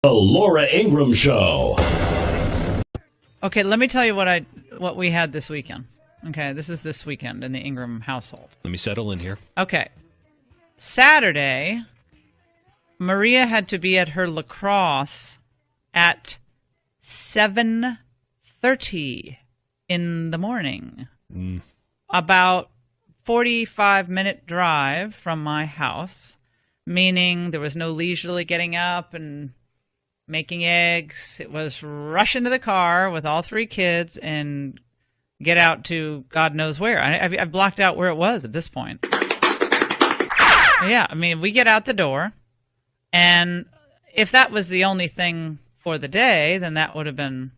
The Laura Ingraham Show. Okay, let me tell you what we had this weekend. Okay, this is this weekend in the Ingraham household. Let me settle in here. Okay. Saturday, Maria had to be at her lacrosse at 7:30 in the morning. About 45-minute drive from my house, meaning there was no leisurely getting up and making eggs. It was rush into the car with all three kids and get out to God knows where. I blocked out where it was at this point. Yeah, I mean, we get out the door, and if that was the only thing for the day, then that would have been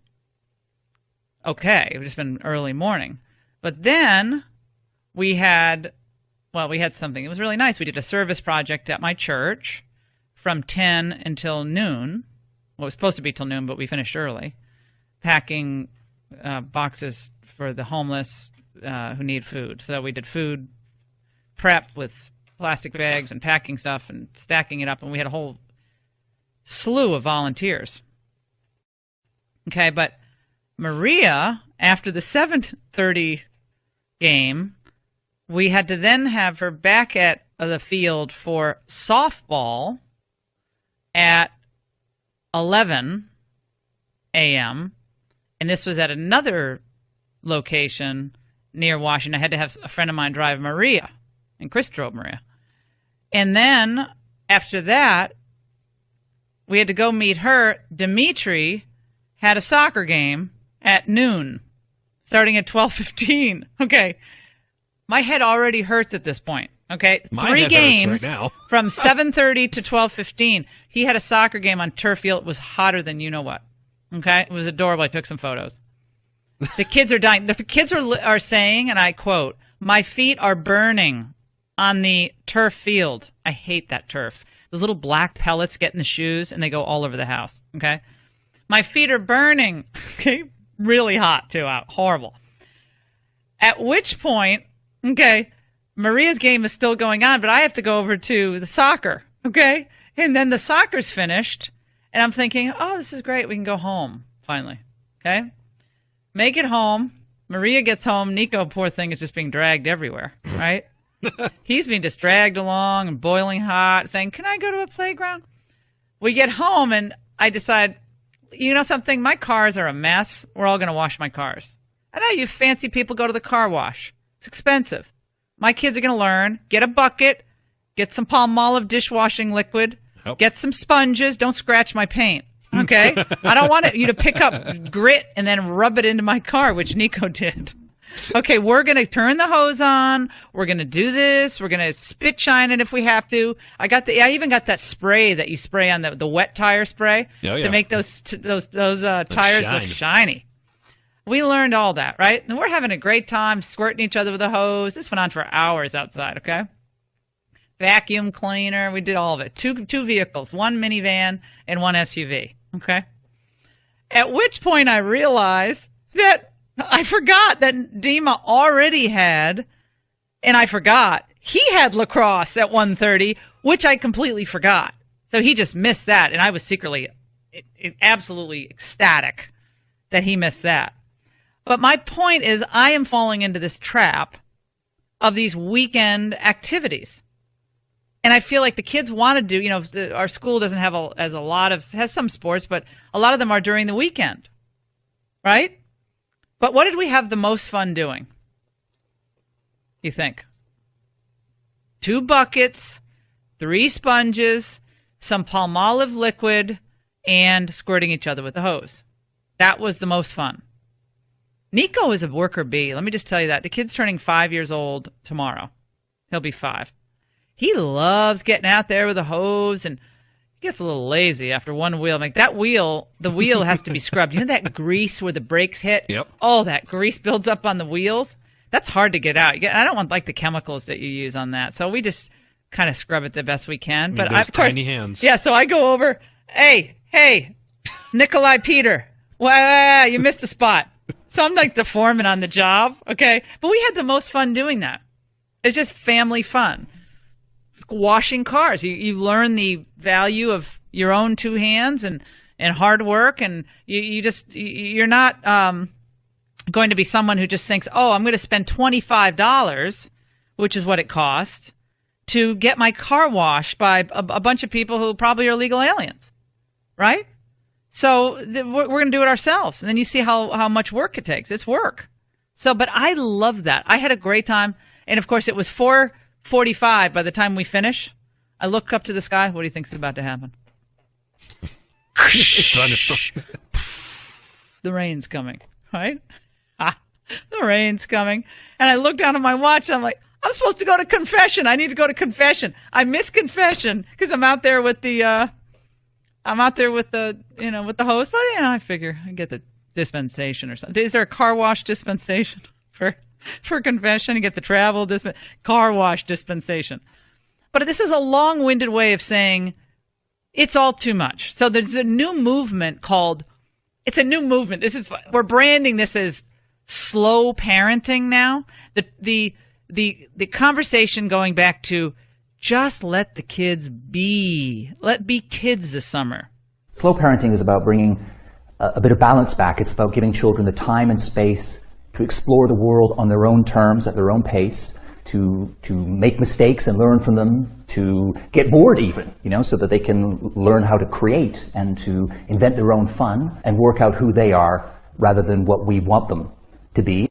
okay. It would have just been early morning. But then we had something. It was really nice. We did a service project at my church from 10 until noon. Well, it was supposed to be till noon, but we finished early, packing boxes for the homeless who need food. So we did food prep with plastic bags and packing stuff and stacking it up, and we had a whole slew of volunteers. Okay, but Maria, after the 7:30 game, we had to then have her back at the field for softball at 11 a.m., and this was at another location near Washington. I had to have a friend of mine drive Maria, and Chris drove Maria. And then after that, we had to go meet her. Dimitri had a soccer game at noon, starting at 12:15. Okay. My head already hurts at this point. Okay, My 3 games right now. from 7:30 to 12:15. He had a soccer game on turf field. It was hotter than you know what. Okay, it was adorable. I took some photos. The kids are dying. The kids are saying, and I quote, "My feet are burning on the turf field." I hate that turf. Those little black pellets get in the shoes, and they go all over the house. Okay, my feet are burning. Okay, really hot too. Out, horrible. At which point, okay, Maria's game is still going on, but I have to go over to the soccer, okay? And then the soccer's finished, and I'm thinking, oh, this is great. We can go home, finally, okay? Make it home. Maria gets home. Nico, poor thing, is just being dragged everywhere, right? He's being just dragged along and boiling hot, saying, can I go to a playground? We get home, and I decide, you know something? My cars are a mess. We're all going to wash my cars. I know you fancy people go to the car wash. It's expensive. My kids are going to learn. Get a bucket. Get some Palmolive dishwashing liquid. Yep. Get some sponges. Don't scratch my paint. Okay? I don't want you to pick up grit and then rub it into my car, which Nico did. Okay, we're going to turn the hose on. We're going to do this. We're going to spit shine it if we have to. I even got that spray that you spray on the wet tire spray to make those tires look shiny. We learned all that, right? And we're having a great time squirting each other with a hose. This went on for hours outside, okay? Vacuum cleaner, we did all of it. Two vehicles, one minivan and one SUV, okay? At which point I realized that I forgot that Dima already had, and I forgot, he had lacrosse at 1:30, which I completely forgot. So he just missed that, and I was secretly absolutely ecstatic that he missed that. But my point is I am falling into this trap of these weekend activities. And I feel like the kids want to do, our school doesn't have has some sports, but a lot of them are during the weekend, right? But what did we have the most fun doing, you think? 2 buckets, 3 sponges, some Palmolive liquid, and squirting each other with the hose. That was the most fun. Nico is a worker bee. Let me just tell you that. The kid's turning 5 years old tomorrow. He'll be 5. He loves getting out there with a hose, and he gets a little lazy after one wheel. Like the wheel has to be scrubbed. You know that grease where the brakes hit? Yep. Oh, that grease builds up on the wheels. That's hard to get out. I don't want the chemicals that you use on that. So we just kind of scrub it the best we can. But those of course, tiny hands. Yeah, so I go over, hey, Nikolai Peter, well, you missed the spot. So I'm like the foreman on the job, okay? But we had the most fun doing that. It's just family fun. Washing cars. You learn the value of your own two hands and hard work, and you're not going to be someone who just thinks, oh, I'm going to spend $25, which is what it costs, to get my car washed by a bunch of people who probably are illegal aliens, right? So we're going to do it ourselves. And then you see how much work it takes. It's work. So, but I love that. I had a great time. And, of course, it was 4:45 by the time we finish. I look up to the sky. What do you think is about to happen? The rain's coming, right? The rain's coming. And I look down at my watch, and I'm like, I'm supposed to go to confession. I need to go to confession. I miss confession because I'm out there with the with the host. But I figure I get the dispensation or something. Is there a car wash dispensation for confession? You get the travel car wash dispensation. But this is a long-winded way of saying it's all too much. So there's a new movement called. It's a new movement. We're branding this as slow parenting now. The conversation going back to just let the kids be. Let be kids this summer. Slow parenting is about bringing a bit of balance back. It's about giving children the time and space to explore the world on their own terms, at their own pace, to make mistakes and learn from them, to get bored even, so that they can learn how to create and to invent their own fun and work out who they are rather than what we want them to be.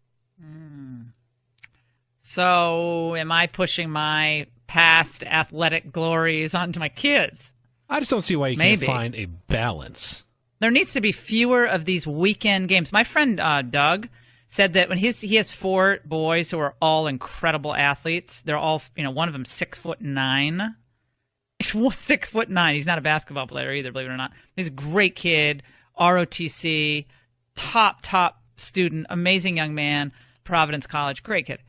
So am I pushing my past athletic glories onto my kids? I just don't see why you can't find a balance. There needs to be fewer of these weekend games. My friend Doug said that when he has 4 boys who are all incredible athletes. They're all, one of them 6'9". 6'9". He's not a basketball player either, believe it or not. He's a great kid, ROTC, top student, amazing young man, Providence College, great kid.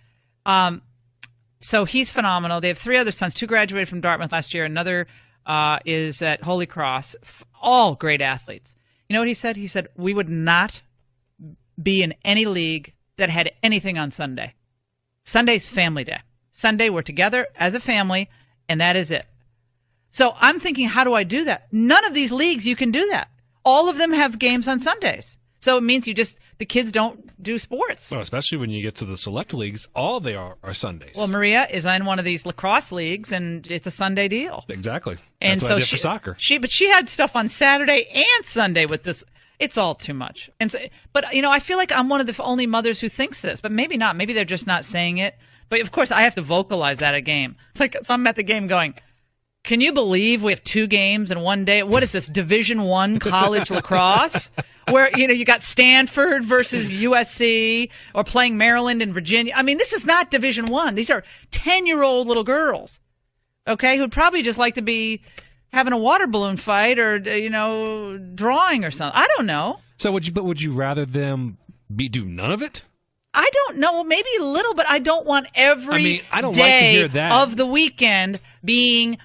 So he's phenomenal. They have 3 other sons. 2 graduated from Dartmouth last year. Another is at Holy Cross. All great athletes. You know what he said? He said, we would not be in any league that had anything on Sunday. Sunday's family day. Sunday we're together as a family, and that is it. So I'm thinking, how do I do that? None of these leagues you can do that. All of them have games on Sundays. So it means the kids don't do sports. Well, especially when you get to the select leagues, all they are Sundays. Well, Maria is in one of these lacrosse leagues, and it's a Sunday deal. Exactly. And that's what I did for soccer. But she had stuff on Saturday and Sunday with this. It's all too much. And so, but I feel like I'm one of the only mothers who thinks this, but maybe not. Maybe they're just not saying it. But of course, I have to vocalize that at a game. So I'm at the game going, can you believe we have 2 games in one day? What is this, Division I college lacrosse? Where, you got Stanford versus USC or playing Maryland and Virginia. I mean, this is not Division I. These are 10-year-old little girls, okay, who'd probably just like to be having a water balloon fight or, drawing or something. I don't know. So would you rather them do none of it? I don't know, maybe a little, but I don't want every I don't day like to hear that. Of the weekend being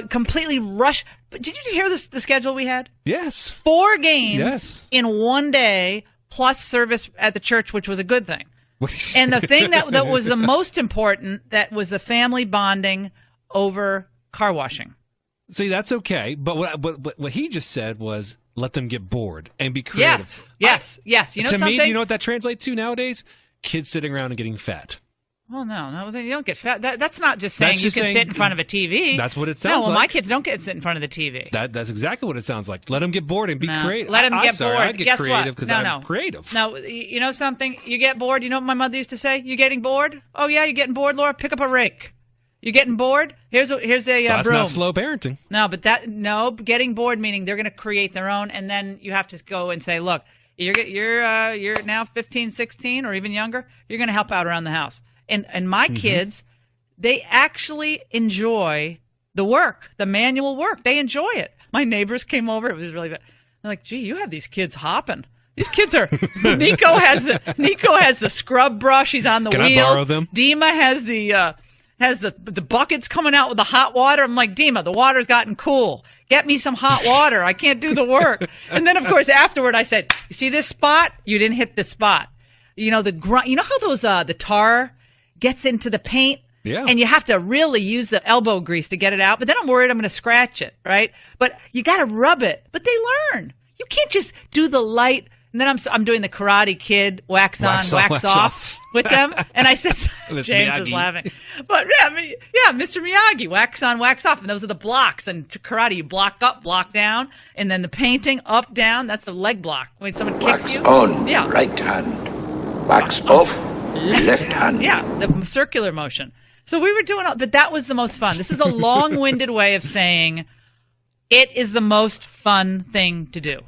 completely rushed. But did you hear the schedule we had? Yes. 4 games in one day, plus service at the church, which was a good thing. And the thing that was the most important, that was the family bonding over car washing. See, that's okay, but what he just said was let them get bored and be creative. Yes. You know something? Me, do you know what that translates to nowadays? Kids sitting around and getting fat. Well, no, you don't get fat. That's not just saying you can sit in front of a TV. That's what it sounds like. My kids don't get to sit in front of the TV. That's exactly what it sounds like. Let them get bored and be creative. Let them get bored. I get Guess creative what? because I'm creative. No, you know something? You get bored. You know what my mother used to say? You getting bored? Oh, yeah, you're getting bored, Laura? Pick up a rake. You getting bored? Here's a that's broom. That's not slow parenting. No, but getting bored meaning they're going to create their own, and then you have to go and say, look, you're now 15, 16, or even younger. You're going to help out around the house. And my kids, they actually enjoy the work, the manual work. They enjoy it. My neighbors came over. It was really bad. They're like, gee, you have these kids hopping. These kids are. Nico has the scrub brush. He's on the wheels. Can I borrow them? Dima has the buckets coming out with the hot water. I'm like, Dima, the water's gotten cool. Get me some hot water. I can't do the work. And then, of course, afterward, I said, you see this spot? You didn't hit this spot. You know how those the tar gets into the paint Yeah. And you have to really use the elbow grease to get it out. But then I'm worried I'm going to scratch it, right? But you got to rub it. But they learn. You can't just do the light. And then I'm doing the Karate Kid wax on, wax off with them. And I said, James Miyagi. is laughing. But yeah, Mr. Miyagi, wax on, wax off. And those are the blocks. And karate, you block up, block down. And then the painting, up, down, that's the leg block. When someone kicks you. On, yeah. right hand. Wax off, left hand. Yeah, the circular motion. So we were doing but that was the most fun. This is a long-winded way of saying it is the most fun thing to do.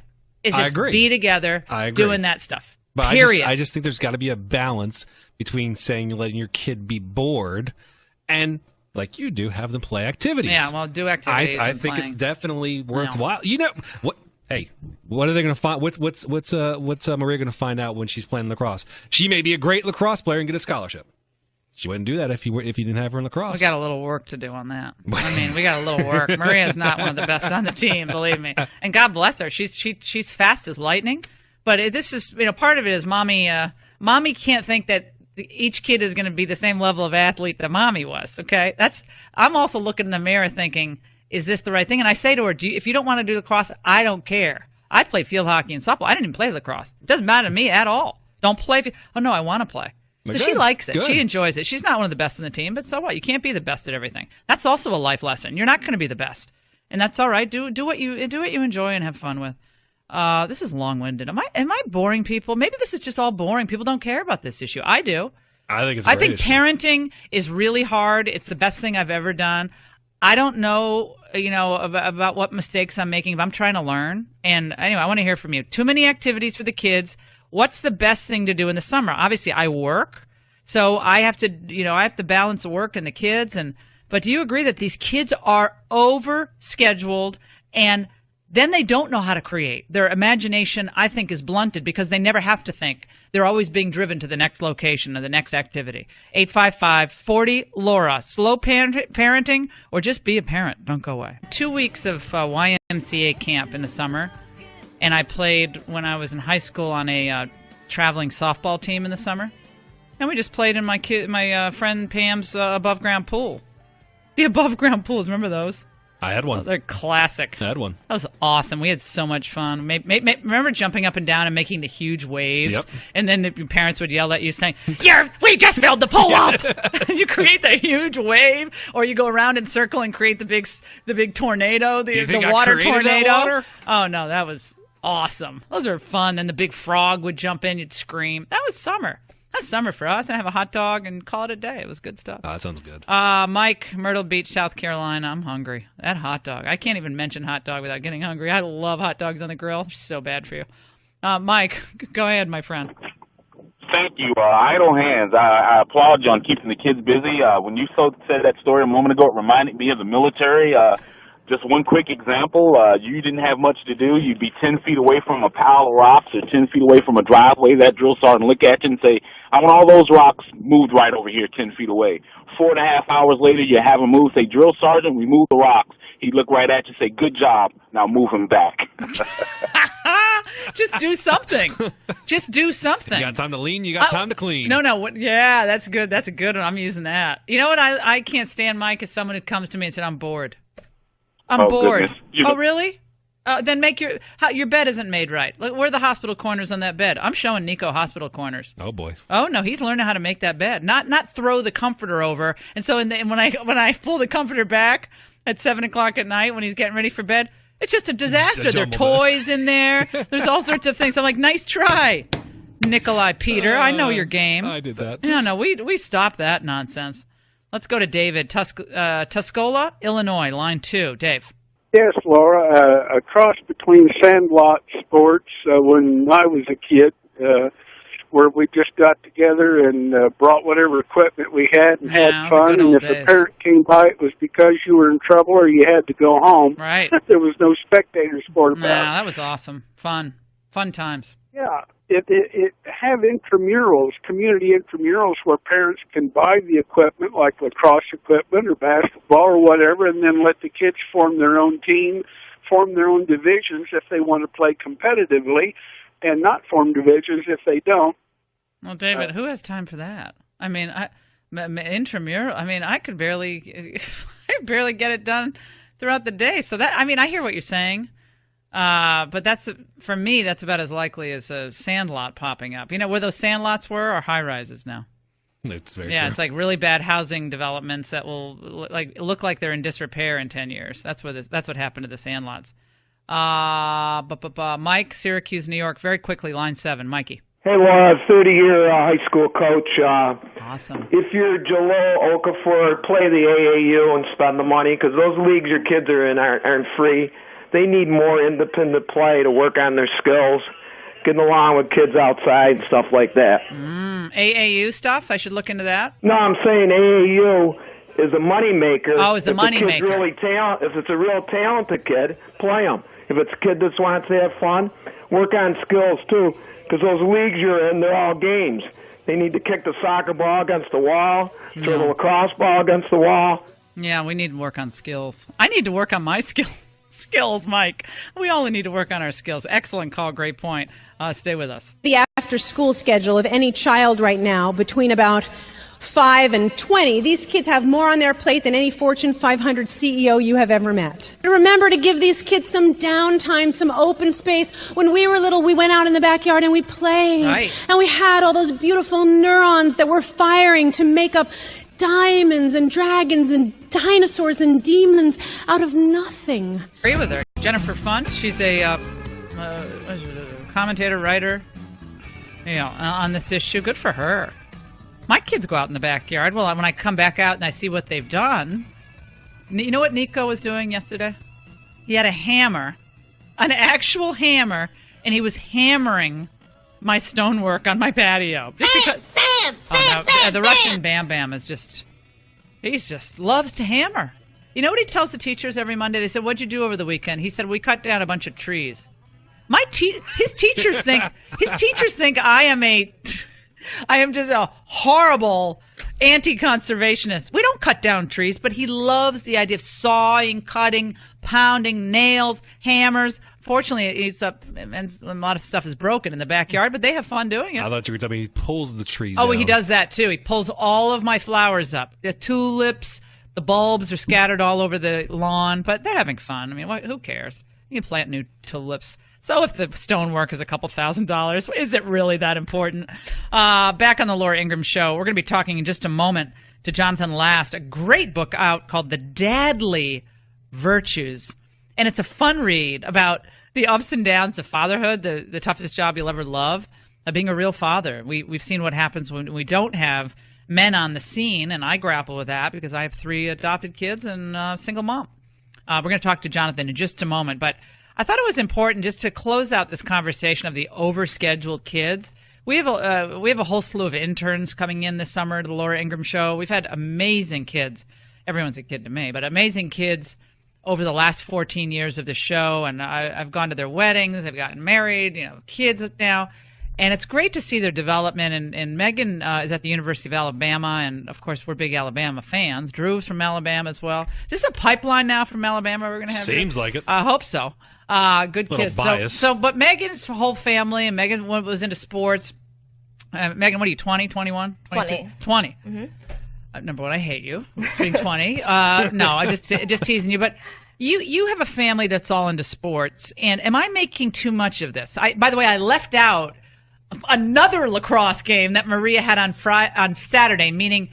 Is just be together doing that stuff. But period. I just think there's got to be a balance between saying you're letting your kid be bored and, like you do, have them play activities. Yeah, well, do activities. I think it's definitely worthwhile. You know what? Hey, what are they going to find? What's Maria going to find out when she's playing lacrosse? She may be a great lacrosse player and get a scholarship. She wouldn't do that if you didn't have her in lacrosse. We got a little work to do on that. I mean, we got a little work. Maria's not one of the best on the team, believe me. And God bless her. She's fast as lightning. But this is, part of it is mommy can't think that each kid is going to be the same level of athlete that mommy was. Okay, I'm also looking in the mirror thinking, is this the right thing? And I say to her, if you don't want to do lacrosse, I don't care. I play field hockey and softball. I didn't even play lacrosse. It doesn't matter to me at all. Don't play. Oh no, I want to play. So she likes it. Good. She enjoys it. She's not one of the best in the team, but so what? You can't be the best at everything. That's also a life lesson. You're not going to be the best, and that's all right. Do what you enjoy and have fun with. This is long-winded. Am I boring people? Maybe this is just all boring. People don't care about this issue. I do. I think it's. I think parenting is really hard. It's the best thing I've ever done. I don't know, about what mistakes I'm making, but I'm trying to learn. And anyway, I want to hear from you. Too many activities for the kids. What's the best thing to do in the summer? Obviously, I work, so I have to balance the work and the kids. But do you agree that these kids are over-scheduled and then they don't know how to create? Their imagination, I think, is blunted because they never have to think. They're always being driven to the next location or the next activity. 855-40-LAURA. Slow parenting or just be a parent. Don't go away. 2 weeks of YMCA camp in the summer. And I played when I was in high school on a traveling softball team in the summer. And we just played in my friend Pam's above-ground pool. The above-ground pools, remember those? I had one. They're classic. I had one. That was awesome. We had so much fun. Remember jumping up and down and making the huge waves? Yep. And then your parents would yell at you saying, we just filled the pool up! You create the huge wave, or you go around in circle and create the big tornado, the water tornado. Water? Oh, no, that was awesome. Those are fun. Then the big frog would jump in, you'd scream. That was summer. That's summer for us. And have a hot dog and call it a day. It was good stuff. Oh, that sounds good. Mike, Myrtle Beach, South Carolina. I'm hungry. That hot dog. I can't even mention hot dog without getting hungry. I love hot dogs on the grill. They're so bad for you. Mike, go ahead, my friend. Thank you. Idle hands. I applaud you on keeping the kids busy. When you said that story a moment ago, it reminded me of the military. Just one quick example, you didn't have much to do. You'd be 10 feet away from a pile of rocks or 10 feet away from a driveway. That drill sergeant would look at you and say, I want all those rocks moved right over here 10 feet away. 4.5 hours later, you have them moved. Say, drill sergeant, remove the rocks. He'd look right at you and say, good job. Now move them back. Just do something. Just do something. You got time to lean, you got time to clean. No. Yeah, that's good. That's a good one. I'm using that. You know what I can't stand, Mike, is someone who comes to me and said, I'm bored. I'm bored. Oh, really? Then make your bed isn't made right. Look, where are the hospital corners on that bed? I'm showing Nico hospital corners. Oh boy. Oh no, he's learning how to make that bed. Not throw the comforter over. And so when I pull the comforter back at 7:00 at night when he's getting ready for bed, it's just a disaster. There are toys in there. There's all sorts of things. I'm like, nice try, Nikolai Peter. I know your game. I did that. No, we stopped that nonsense. Let's go to David, Tuscola, Illinois, line 2. Dave. Yes, Laura, a cross between sandlot sports when I was a kid, where we just got together and brought whatever equipment we had and had fun. And if a parent came by, it was because you were in trouble or you had to go home. Right. There was no spectator sport about it. That was awesome. Fun times. Yeah. It have intramurals, community intramurals, where parents can buy the equipment, like lacrosse equipment or basketball or whatever, and then let the kids form their own team, form their own divisions if they want to play competitively, and not form divisions if they don't. Well, David, who has time for that? I mean, Intramural. I mean, I could barely, I barely get it done throughout the day. So that, I mean, I hear what you're saying. But that's, for me, that's about as likely as a sandlot popping up. You know where those sandlots were, or high rises now? It's very Yeah, true. it's like really bad housing developments that will look like they're in disrepair in 10 years. That's what happened to the sandlots. Mike, Syracuse, New York, very quickly, line 7. Mikey. Hey, Laura, 30-year high school coach. Awesome. If you're Jalil Okafor, play the AAU and spend the money, because those leagues your kids are in aren't free. They need more independent play to work on their skills, getting along with kids outside and stuff like that. AAU stuff? I should look into that? No, I'm saying AAU is a moneymaker. Oh, is the moneymaker. If it's a real talented kid, play him. If it's a kid that wants to have fun, work on skills too, because those leagues you're in, they're all games. They need to kick the soccer ball against the wall, throw the lacrosse ball against the wall. Yeah, we need to work on skills. I need to work on my skills, Mike. We all need to work on our skills. Excellent call. Great point. Stay with us. The after-school schedule of any child right now, between about 5 and 20, these kids have more on their plate than any Fortune 500 CEO you have ever met. Remember to give these kids some downtime, some open space. When we were little, we went out in the backyard and we played. Right. And we had all those beautiful neurons that were firing to make up diamonds and dragons and dinosaurs and demons out of nothing. Agree with her. Jennifer Funt, she's a commentator, writer, on this issue. Good for her. My kids go out in the backyard. Well, when I come back out and I see what they've done, you know what Nico was doing yesterday? He had a hammer, an actual hammer, and he was hammering my stonework on my patio. Just because, the Russian Bam Bam is he just loves to hammer. You know what he tells the teachers every Monday? They said, "What'd you do over the weekend?" He said, "We cut down a bunch of trees." His teachers think I am just a horrible anti-conservationist. We don't cut down trees, but he loves the idea of sawing, cutting, pounding, nails, hammers. Fortunately, and a lot of stuff is broken in the backyard, but they have fun doing it. I thought you were telling me he pulls the trees Oh, down. he does that too. He pulls all of my flowers up. The tulips, the bulbs are scattered all over the lawn, but they're having fun. I mean, who cares? You can plant new tulips. So if the stonework is a couple $1,000s, is it really that important? Back on the Laura Ingraham Show, we're going to be talking in just a moment to Jonathan Last, a great book out called The Dadly Virtues. And it's a fun read about the ups and downs of fatherhood, the toughest job you'll ever love, being a real father. We've seen what happens when we don't have men on the scene, and I grapple with that because I have 3 adopted kids and a single mom. We're going to talk to Jonathan in just a moment, but I thought it was important just to close out this conversation of the overscheduled kids. We have a whole slew of interns coming in this summer to the Laura Ingraham Show. We've had amazing kids. Everyone's a kid to me, but amazing kids over the last 14 years of the show, and I've gone to their weddings. They've gotten married, kids now. And it's great to see their development. And Megan is at the University of Alabama, and, of course, we're big Alabama fans. Drew's from Alabama as well. Is this a pipeline now from Alabama we're going to have? Seems like it. I hope so. Good kids. Bias. But Megan's whole family, and Megan was into sports. Megan, what are you, 20, 21? 20. 20. Mm-hmm. Number one, I hate you being 20. No, I just teasing you. But you have a family that's all into sports. And am I making too much of this? By the way, I left out another lacrosse game that Maria had on Saturday, meaning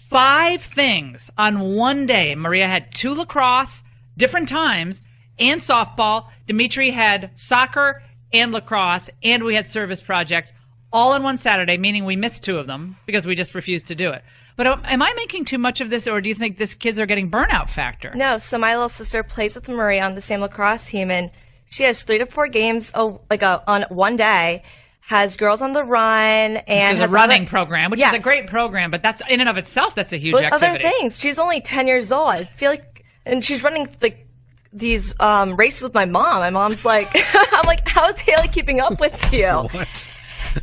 5 things on one day. Maria had 2 lacrosse, different times, and softball. Dimitri had soccer and lacrosse, and we had service project all in one Saturday, meaning we missed 2 of them because we just refused to do it. But am I making too much of this, or do you think these kids are getting burnout factor? No, so my little sister plays with Maria on the same lacrosse team, and she has 3 to 4 games on one day. Has Girls on the Run and has a running program, which is a great program, but that's in and of itself, that's a huge activity. Other things. She's only 10 years old. I feel like, and she's running these races with my mom. My mom's like, I'm like, how is Haley keeping up with you? What?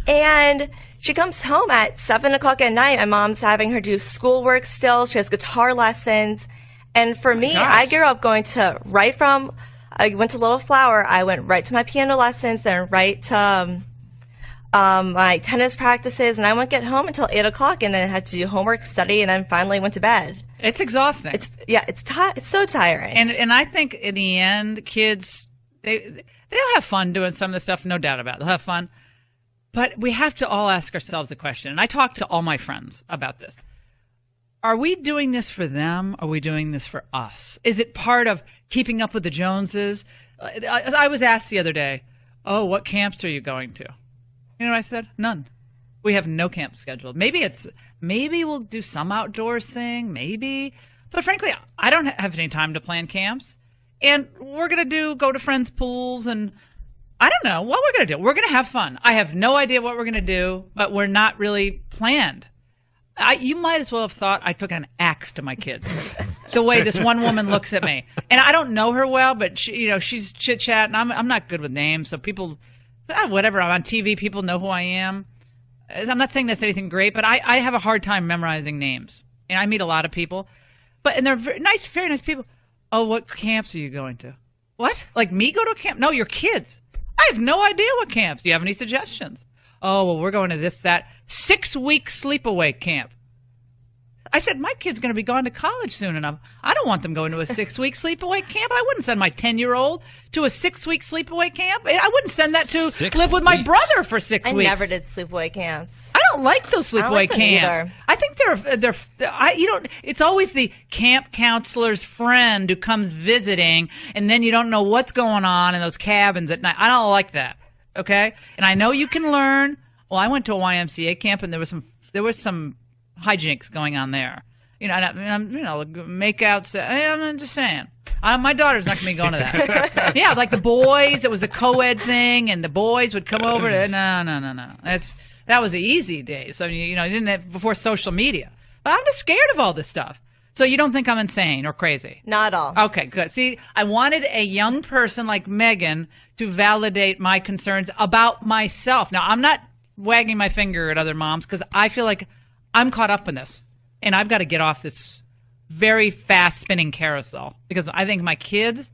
And she comes home at 7 o'clock at night. My mom's having her do schoolwork still. She has guitar lessons. And for me, I grew up going to I went to Little Flower. I went right to my piano lessons, then right to my tennis practices, and I wouldn't get home until 8 o'clock, and then had to do homework, study, and then finally went to bed. It's exhausting. It's so tiring. And I think in the end, kids, they'll have fun doing some of the stuff, no doubt about it. They'll have fun. But we have to all ask ourselves a question, and I talk to all my friends about this. Are we doing this for them? Or are we doing this for us? Is it part of keeping up with the Joneses? I was asked the other day, oh, what camps are you going to? You know what I said? None. We have no camp scheduled. Maybe we'll do some outdoors thing, maybe. But frankly, I don't have any time to plan camps. And we're going to go to friends' pools, and I don't know what we're going to do. We're going to have fun. I have no idea what we're going to do, but we're not really planned. You might as well have thought I took an axe to my kids. The way this one woman looks at me. And I don't know her well, but she's chit-chatting. I'm not good with names, so people... whatever, I'm on TV, people know who I am. I'm not saying that's anything great, but I have a hard time memorizing names. And I meet a lot of people. And they're very nice people. Oh, what camps are you going to? What? Like me go to a camp? No, your kids. I have no idea what camps. Do you have any suggestions? Oh, well, we're going to that 6-week sleepaway camp. I said, my kid's going to be gone to college soon enough. I don't want them going to a 6-week sleepaway camp. I wouldn't send my 10-year-old to a 6-week sleepaway camp. I wouldn't send that to live with my brother for 6 weeks. I never did sleepaway camps. I don't like those sleepaway camps. I think it's always the camp counselor's friend who comes visiting, and then you don't know what's going on in those cabins at night. I don't like that. Okay? And I know you can learn. Well, I went to a YMCA camp, and there was some hijinks going on there. Makeouts. I'm just saying. My daughter's not going to be going to that. Yeah, like the boys. It was a co-ed thing, and the boys would come over. No. That was the easy days. I mean, you didn't have before social media. But I'm just scared of all this stuff. So you don't think I'm insane or crazy? Not at all. Okay, good. See, I wanted a young person like Megan to validate my concerns about myself. Now, I'm not wagging my finger at other moms because I feel like I'm caught up in this, and I've got to get off this very fast-spinning carousel because I think my kids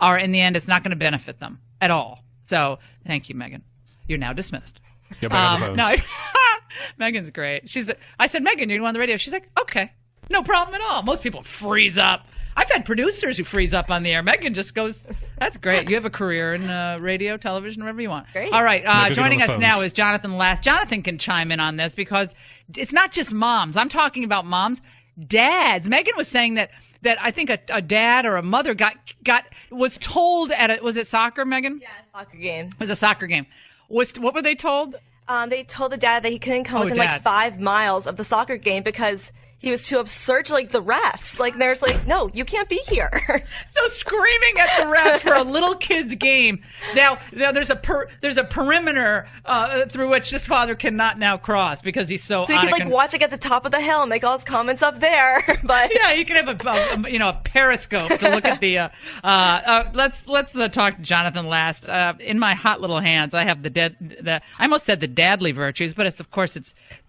are, in the end, it's not going to benefit them at all. So thank you, Megan. You're now dismissed. Get back on the phones. No, Megan's great. I said, Megan, you're on the radio. She's like, okay, no problem at all. Most people freeze up. I've had producers who freeze up on the air. Megan just goes, that's great. You have a career in radio, television, whatever you want. Great. All right. Joining us now is Jonathan Last. Jonathan can chime in on this because it's not just moms. I'm talking about moms, dads. Megan was saying that I think a dad or a mother was told was it soccer, Megan? Yeah, soccer game. It was a soccer game. What were they told? They told the dad that he couldn't come within 5 miles of the soccer game because he was too absurd to the refs. There's no, you can't be here. So screaming at the refs for a little kid's game. Now there's a perimeter through which this father cannot now cross because he's so. So he can watch it at the top of the hill and make all his comments up there. But yeah, you can have a periscope to look at the. Let's talk to Jonathan Last. In my hot little hands, I have I almost said the dadly virtues, but it's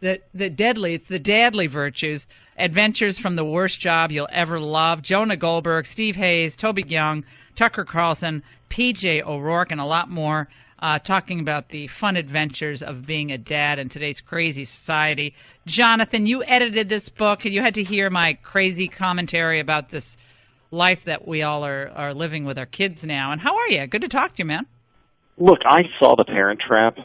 the dadly virtues. Adventures from the Worst Job You'll Ever Love, Jonah Goldberg, Steve Hayes, Toby Young, Tucker Carlson, PJ O'Rourke, and a lot more, talking about the fun adventures of being a dad in today's crazy society. Jonathan, you edited this book, and you had to hear my crazy commentary about this life that we all are living with our kids now. And how are you? Good to talk to you, man. Look, I saw The Parent Trap.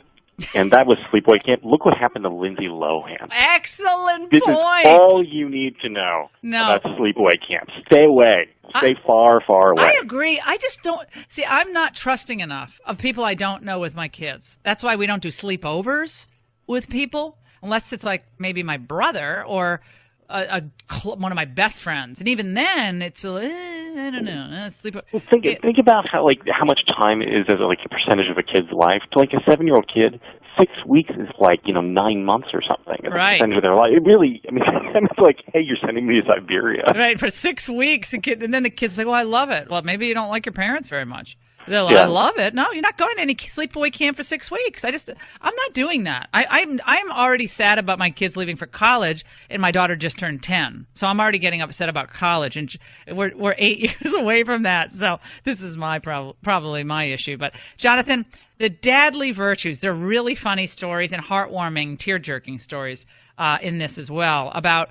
And that was sleepaway camp. Look what happened to Lindsay Lohan. Excellent this point. This is all you need to know about sleepaway camp. Stay away. Stay far, far away. I agree. I just don't – see, I'm not trusting enough of people I don't know with my kids. That's why we don't do sleepovers with people unless it's maybe my brother or one of my best friends. And even then, it's I don't know. Well, think about how much time is as a percentage of a kid's life. To a 7-year-old kid, 6 weeks is 9 months or something. It's right. A percentage of their life. It really, it's hey, you're sending me to Siberia. Right, for 6 weeks, and then the kid's like, well, I love it. Well, maybe you don't like your parents very much. They're like, I love it. No, you're not going to any sleepaway camp for 6 weeks. I'm not doing that. I'm already sad about my kids leaving for college, and my daughter just turned 10. So I'm already getting upset about college, and we're 8 years away from that. So this is probably my issue. But Jonathan, the dadly virtues. They're really funny stories and heartwarming, tear-jerking stories in this as well about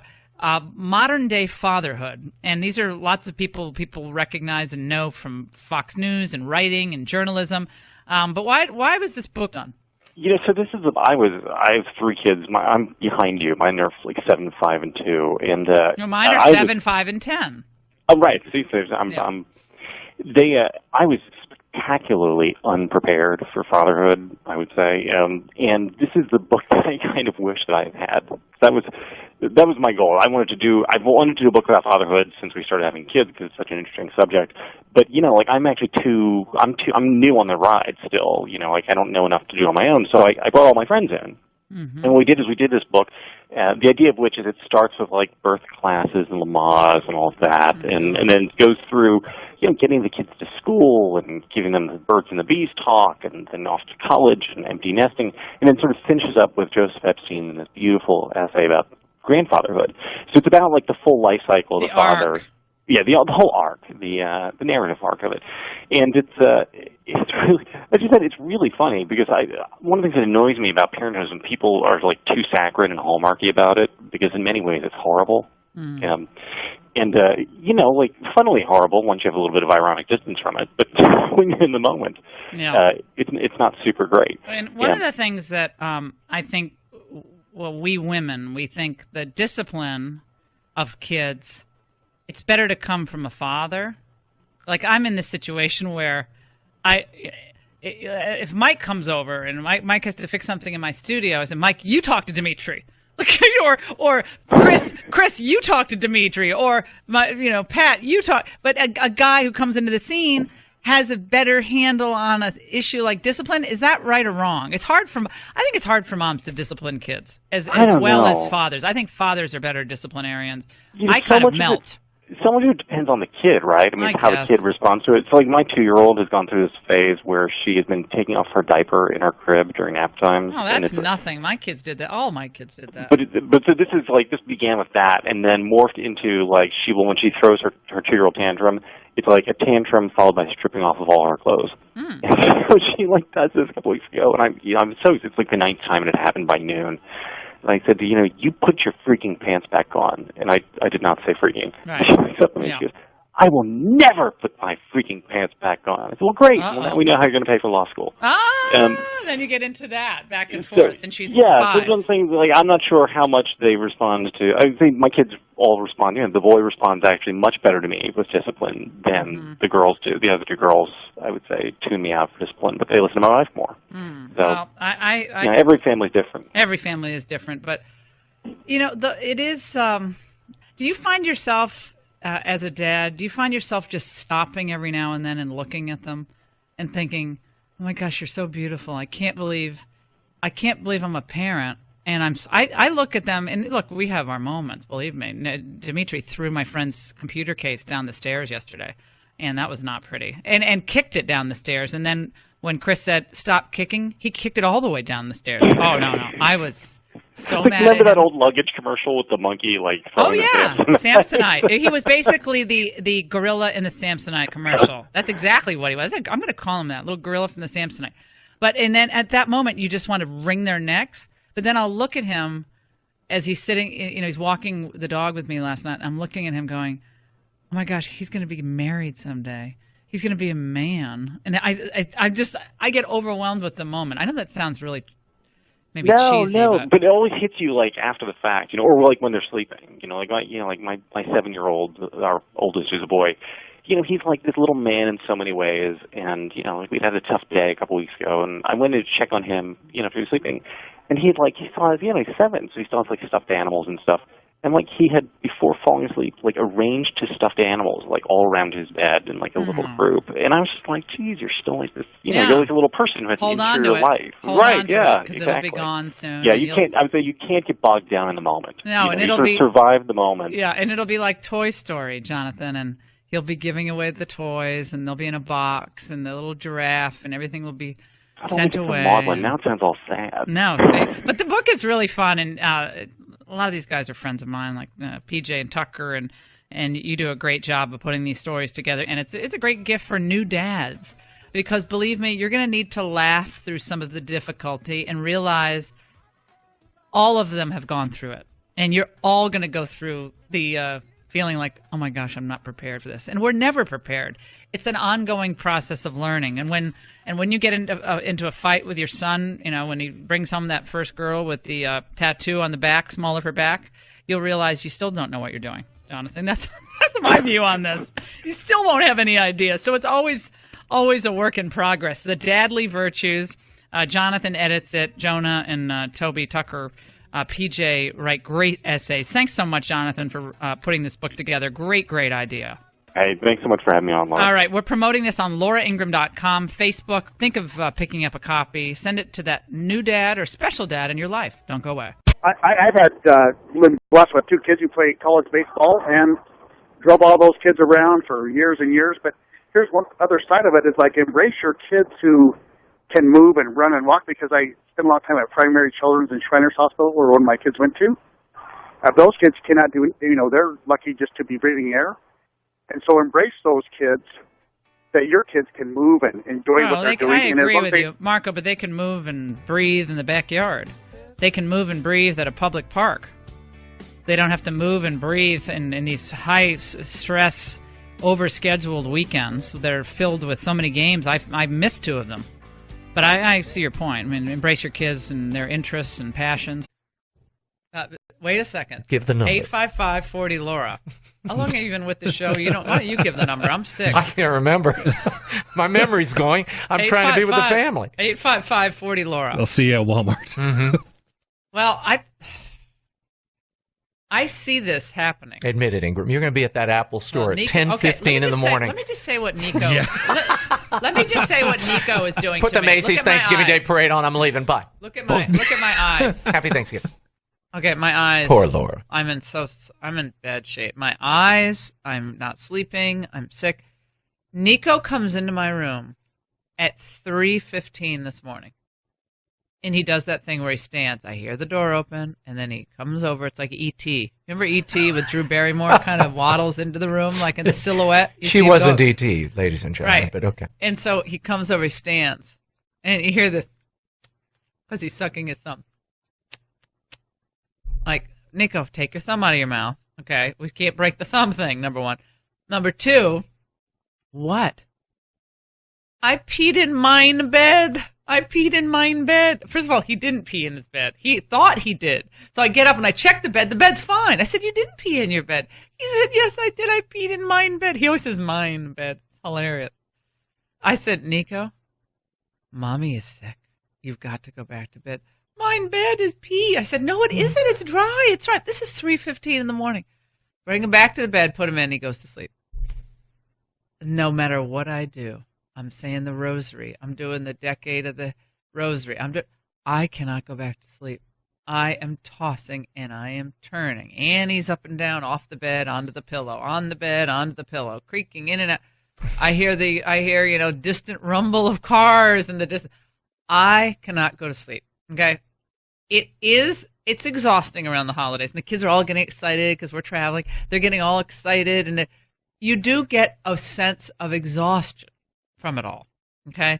modern-day fatherhood. And these are lots of people recognize and know from Fox News and writing and journalism. But why was this book done? So this is I have 3 kids. I'm behind you. Mine are like 7, 5, and 2, and mine are 7, 5, and 10. Oh, right. See, so I was spectacularly unprepared for fatherhood, I would say, and this is the book that I kind of wish that I had. That was my goal. I wanted to do a book about fatherhood since we started having kids because it's such an interesting subject. But I'm actually I'm new on the ride still. I don't know enough to do it on my own, so I brought all my friends in. Mm-hmm. And what we did is we did this book, the idea of which is it starts with like birth classes and Lamaze and all of that, mm-hmm. and then it goes through, getting the kids to school and giving them the birds and the bees talk, and then off to college and empty nesting, and then sort of finishes up with Joseph Epstein in this beautiful essay about grandfatherhood. So it's about like the full life cycle of the father. Arc. Yeah, the whole arc, the narrative arc of it, and it's really, as you said, it's really funny because one of the things that annoys me about parenthood is when people are like too saccharine and hallmarky about it, because in many ways it's horrible, like funnily horrible once you have a little bit of ironic distance from it, but when you're in the moment, it's not super great. And one of the things that I think, we women, we think the discipline of kids, it's better to come from a father. Like I'm in this situation where if Mike comes over and Mike has to fix something in my studio, I said, Mike, you talk to Dimitri. or Chris, you talk to Dimitri, or Pat, you talk. But a guy who comes into the scene has a better handle on an issue like discipline. Is that right or wrong? I think it's hard for moms to discipline kids as well as fathers. I think fathers are better disciplinarians. I kind of melt. So much of it depends on the kid, right? I mean, how the kid responds to it. So, like, my 2-year-old has gone through this phase where she has been taking off her diaper in her crib during nap times. Oh, that's nothing. My kids did that. All my kids did that. But so this began with that, and then morphed into, like, when she throws her 2-year-old tantrum, it's like a tantrum followed by stripping off of all her clothes. Mm. And so she, like, does this a couple weeks ago, and it's like the 9th time it had happened by noon. And I said, you put your freaking pants back on. And I did not say freaking. Right. She looks up at me and she goes, I will never put my freaking pants back on. I said, well, great. Well, now we know how you're going to pay for law school. Then you get into that back and forth, and she's so some things, like, I'm not sure how much they respond to. I think my kids all respond. The boy responds actually much better to me with discipline than the girls do. The other 2 girls, I would say, tune me out for discipline, but they listen to my wife more. So, well, every family's different. Every family is different, but it is. Do you find yourself as a dad? Do you find yourself just stopping every now and then and looking at them and thinking, "Oh my gosh, you're so beautiful! I can't believe I'm a parent." And I look at them, and look, we have our moments. Believe me, Dimitri threw my friend's computer case down the stairs yesterday, and that was not pretty. And kicked it down the stairs, and then when Chris said stop kicking, he kicked it all the way down the stairs. Oh no, I was so mad. Remember that old luggage commercial with the monkey Samsonite. He was basically the gorilla in the Samsonite commercial. That's exactly what he was. I'm going to call him that, little gorilla from the Samsonite. And then at that moment, you just want to wring their necks. But then I'll look at him as he's sitting. He's walking the dog with me last night. I'm looking at him going, "Oh my gosh, he's going to be married someday. He's going to be a man." And I get overwhelmed with the moment. I know that sounds really maybe cheesy. But it always hits you like after the fact, or like when they're sleeping. Like my 7-year-old, our oldest is a boy. He's like this little man in so many ways, and we'd had a tough day a couple weeks ago, and I went to check on him, if he was sleeping, and he still has, he's 7, so he still has like stuffed animals and stuff. And, like, he had, before falling asleep, like, arranged his stuffed animals, like, all around his bed in, like, a little group. And I was just like, geez, you're still like this, you're like a little person who has Hold an interior life. Hold on to it, because it'll be gone soon. Yeah, I would say you can't get bogged down in the moment. No, and it'll survive the moment. Yeah, and it'll be like Toy Story, Jonathan, and he'll be giving away the toys, and they'll be in a box, and the little giraffe, and everything will be sent away. Now it sounds all sad. No, see, but the book is really fun, and a lot of these guys are friends of mine, like PJ and Tucker, and you do a great job of putting these stories together, and it's a great gift for new dads. because believe me, you're going to need to laugh through some of the difficulty and realize all of them have gone through it. And you're all going to go through the feeling like, oh my gosh, I'm not prepared for this. And we're never prepared. It's an ongoing process of learning. And when you get into a fight with your son, when he brings home that first girl with the tattoo on the back, small of her back, you'll realize you still don't know what you're doing, Jonathan. That's my view on this. You still won't have any idea. So it's always a work in progress. The Dadly Virtues, Jonathan edits it, Jonah and Toby Tucker, PJ write great essays. Thanks so much, Jonathan, for putting this book together. Great idea. Hey, thanks so much for having me on, Laura. All right, we're promoting this on lauraingraham.com, Facebook. Think of picking up a copy. Send it to that new dad or special dad in your life. Don't go away. I've had been blessed with 2 kids who play college baseball and drove all those kids around for years and years. But here's one other side of it is like embrace your kids who can move and run and walk, because I spent a lot of time at Primary Children's and Shriners Hospital, where one of my kids went to. Those kids cannot do, they're lucky just to be breathing air. And so embrace those kids, that your kids can move and enjoy what they're doing. I agree with you, Marco, but they can move and breathe in the backyard. They can move and breathe at a public park. They don't have to move and breathe in these high-stress, overscheduled weekends that are filled with so many games. I've missed 2 of them. But I see your point. I mean, embrace your kids and their interests and passions. Wait a second. Give the number. 855-40-LAURA. How long have you been with the show? Why don't you give the number? I'm sick. I can't remember. My memory's going. I'm trying to be with the family. 855-40-LAURA. I'll see you at Walmart. Mm-hmm. Well, I see this happening. Admit it, Ingram. You're going to be at that Apple store at 10:15 in the morning. Let me just say what Nico. Let me just say what Nico is doing. Put to the Macy's Thanksgiving Day Parade on. I'm leaving. Bye. Look at my eyes. Happy Thanksgiving. Okay, my eyes. Poor Laura. I'm in bad shape. My eyes. I'm not sleeping. I'm sick. Nico comes into my room at 3:15 this morning. And he does that thing where he stands. I hear the door open, and then he comes over. It's like E.T. Remember E.T. with Drew Barrymore kind of waddles into the room like in the silhouette? She wasn't E.T., ladies and gentlemen, right. But okay. And so he comes over, he stands, and you hear this because he's sucking his thumb. Like, Nico, take your thumb out of your mouth. Okay, we can't break the thumb thing, number 1. Number 2, what? I peed in mine bed. First of all, he didn't pee in his bed. He thought he did. So I get up and I check the bed. The bed's fine. I said, you didn't pee in your bed. He said, yes, I did. I peed in mine bed. He always says mine bed. It's hilarious. I said, Nico, Mommy is sick. You've got to go back to bed. Mine bed is pee. I said, no, it isn't. It's dry. It's right. This is 3:15 in the morning. Bring him back to the bed, put him in, he goes to sleep. No matter what I do, I'm saying the rosary. I'm doing the decade of the rosary. I cannot go back to sleep. I am tossing and I am turning. Annie's up and down, off the bed, onto the pillow, on the bed, onto the pillow, creaking in and out. I hear distant rumble of cars and the distance. I cannot go to sleep. Okay, it's exhausting around the holidays, and the kids are all getting excited because we're traveling. They're getting all excited, and you do get a sense of exhaustion from it all. Okay,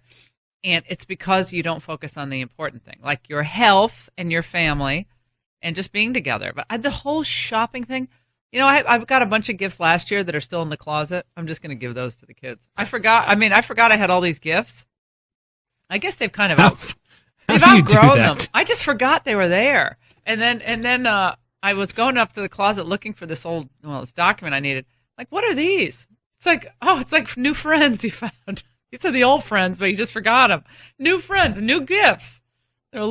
and it's because you don't focus on the important thing, like your health and your family, and just being together. But the whole shopping thing. I've got a bunch of gifts last year that are still in the closet. I'm just going to give those to the kids. I forgot I had all these gifts. I guess they've kind of outgrown them. I just forgot they were there. And then I was going up to the closet looking for this document I needed. Like, what are these? It's like new friends you found. These are the old friends, but you just forgot them. New friends, new gifts. They're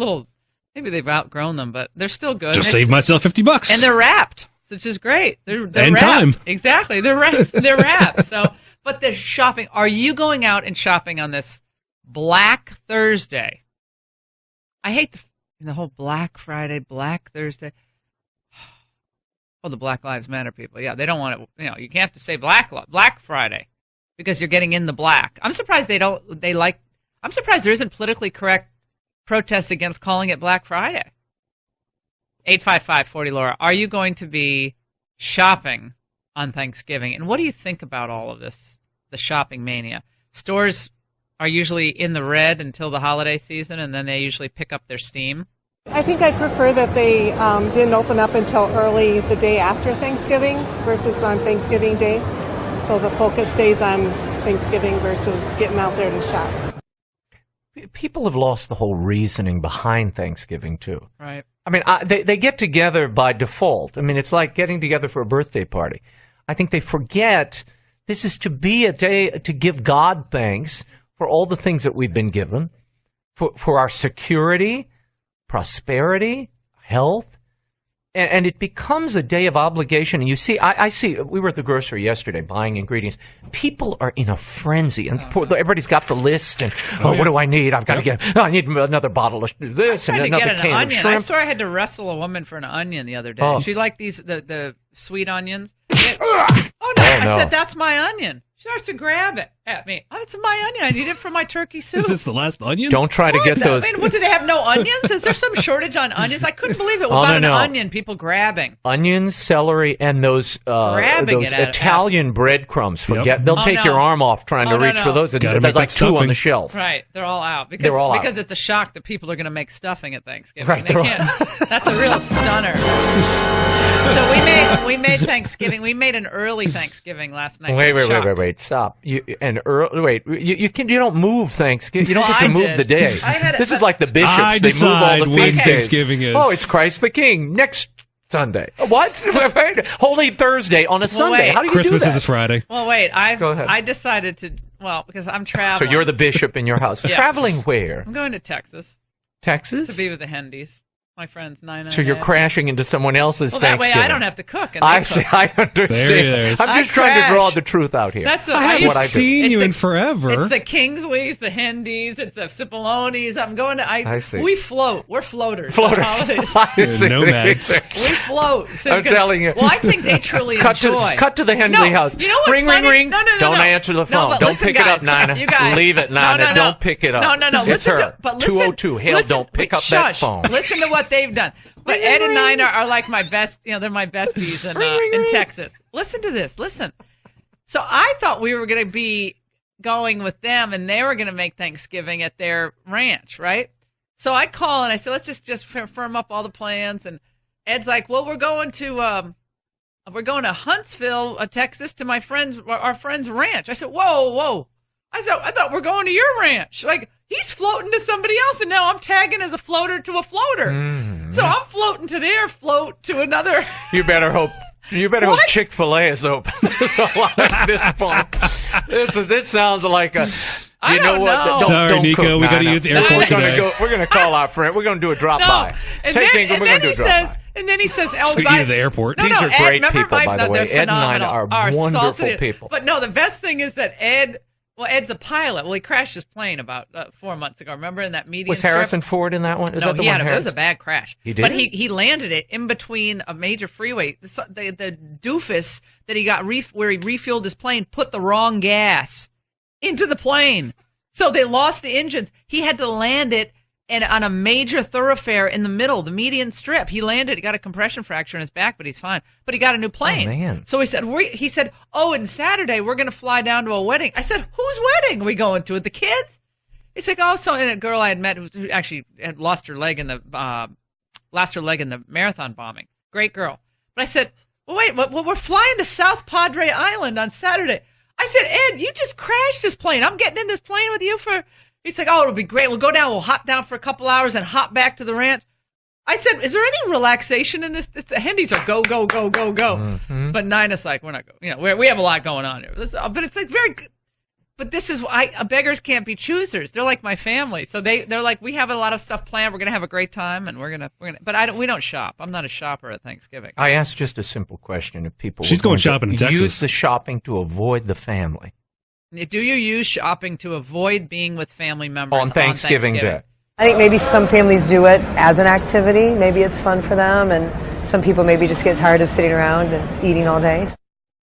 maybe they've outgrown them, but they're still good. Just saved myself $50. And they're wrapped, which is great. They're and wrapped. Time. Exactly. They're wrapped. So, but the shopping. Are you going out and shopping on this Black Thursday? I hate the whole Black Friday, Black Thursday. Oh, the Black Lives Matter people. Yeah, they don't want it. You can't have to say Black Friday because you're getting in the black. I'm surprised I'm surprised there isn't politically correct protests against calling it Black Friday. 855-40-LAURA. Are you going to be shopping on Thanksgiving? And what do you think about all of this, the shopping mania? Stores are usually in the red until the holiday season, and then they usually pick up their steam. I think I'd prefer that they didn't open up until early the day after Thanksgiving versus on Thanksgiving Day. So the focus stays on Thanksgiving versus getting out there to shop. People have lost the whole reasoning behind Thanksgiving, too. Right. I mean, they get together by default. I mean, it's like getting together for a birthday party. I think they forget this is to be a day to give God thanks for all the things that we've been given, for our security, prosperity, health. And it becomes a day of obligation. And you see, I see, we were at the grocery yesterday buying ingredients. People are in a frenzy. And everybody's got the list. And, what do I need? I've got to get, I need another bottle of this and another can of shrimp. I swear I had to wrestle a woman for an onion the other day. Oh. She liked the sweet onions. I said, that's my onion. She starts to grab it at me. Oh, it's my onion. I need it for my turkey soup. Is this the last onion? Don't try to get those. I mean, what, do they have no onions? Is there some shortage on onions? I couldn't believe it. Without an onion, people grabbing. Onions, celery, and those Italian breadcrumbs. They'll take your arm off trying to reach for those. There's like two on the shelf. Right, they're all out because it's a shock that people are going to make stuffing at Thanksgiving. Right, they can't. That's a real stunner. So we made Thanksgiving. We made an early Thanksgiving last night. Wait! Stop. You don't move Thanksgiving. You don't get to move the day. This is like the bishops. They move all the feast days. Thanksgiving is. Oh, it's Christ the King next Sunday. What? Holy Thursday on a Sunday. How do you Christmas do that? is a Friday. Well, wait. Go ahead. I decided to. Well, because I'm traveling. So you're the bishop in your house. Yeah. Traveling where? I'm going to Texas. Texas? To be with the Hendies. My friends, Nina. So you're crashing into someone else's Thanksgiving. Thanksgiving. That way I don't have to cook. And I see. I understand. I'm just trying to draw the truth out here. That's I haven't seen you in forever. It's the Kingsleys, the Hendies, it's the Cipollones. I'm going to. I see. We float. We're floaters. Nomads. We float. I'm telling you. Well, I think they truly enjoy. Cut to the Henley house. You know what's ring, funny? ring, ring. No. Don't answer the phone. No, don't listen, pick guys, it up, Nina. You guys. Leave it, Nina. Don't pick it up. No. It's listen her. But 202. Hale, don't pick up that phone. Listen to what they've done. But Ed and Nina are like my best, they're my besties in Texas. Listen to this. Listen. So I thought we were going to be going with them and they were going to make Thanksgiving at their ranch, right? So I call and I said, let's just firm up all the plans. And Ed's like, well, we're going to Huntsville, Texas to our friend's ranch. I said, whoa. I thought we're going to your ranch. Like, he's floating to somebody else, and now I'm tagging as a floater to a floater. Mm-hmm. So I'm floating to their float to another. You better hope Chick-fil-A is open at this point. This sounds like a. I don't know. Sorry, Nico. Cook, we got to get the airport today. We're going to call our friend. We're going to do a drop-by. And then he says, "Oh, guys, to the airport." These are great people, by the way. Ed and Nina are wonderful people. But no, the best thing is that Ed's a pilot. Well, he crashed his plane about 4 months ago. Remember in that median Was Harrison Ford in that one? It was a bad crash. He did? But he landed it in between a major freeway. The doofus that he got where he refueled his plane put the wrong gas into the plane. So they lost the engines. He had to land it on a major thoroughfare in the middle, the median strip. He landed. He got a compression fracture in his back, but he's fine. But he got a new plane. Oh, man. So he said, and Saturday we're going to fly down to a wedding. I said, whose wedding are we going to? With the kids? He's like, and a girl I had met who actually had lost her leg in the marathon bombing. Great girl. But I said, we're flying to South Padre Island on Saturday. I said, Ed, you just crashed this plane. I'm getting in this plane with you for. He's like, it'll be great. We'll go down. We'll hop down for a couple hours and hop back to the ranch. I said, is there any relaxation in this? The Hendies are go, go, go, go, go. Mm-hmm. But Nina's like, we're not going. We have a lot going on here. But it's like very good. But this is why beggars can't be choosers. They're like my family. So they're like, we have a lot of stuff planned. We're going to have a great time. And we're going to, but we don't shop. I'm not a shopper at Thanksgiving. I asked just a simple question if people She's going shopping in Texas. Use the shopping to avoid the family. Do you use shopping to avoid being with family members on Thanksgiving Day? I think maybe some families do it as an activity. Maybe it's fun for them, and some people maybe just get tired of sitting around and eating all day.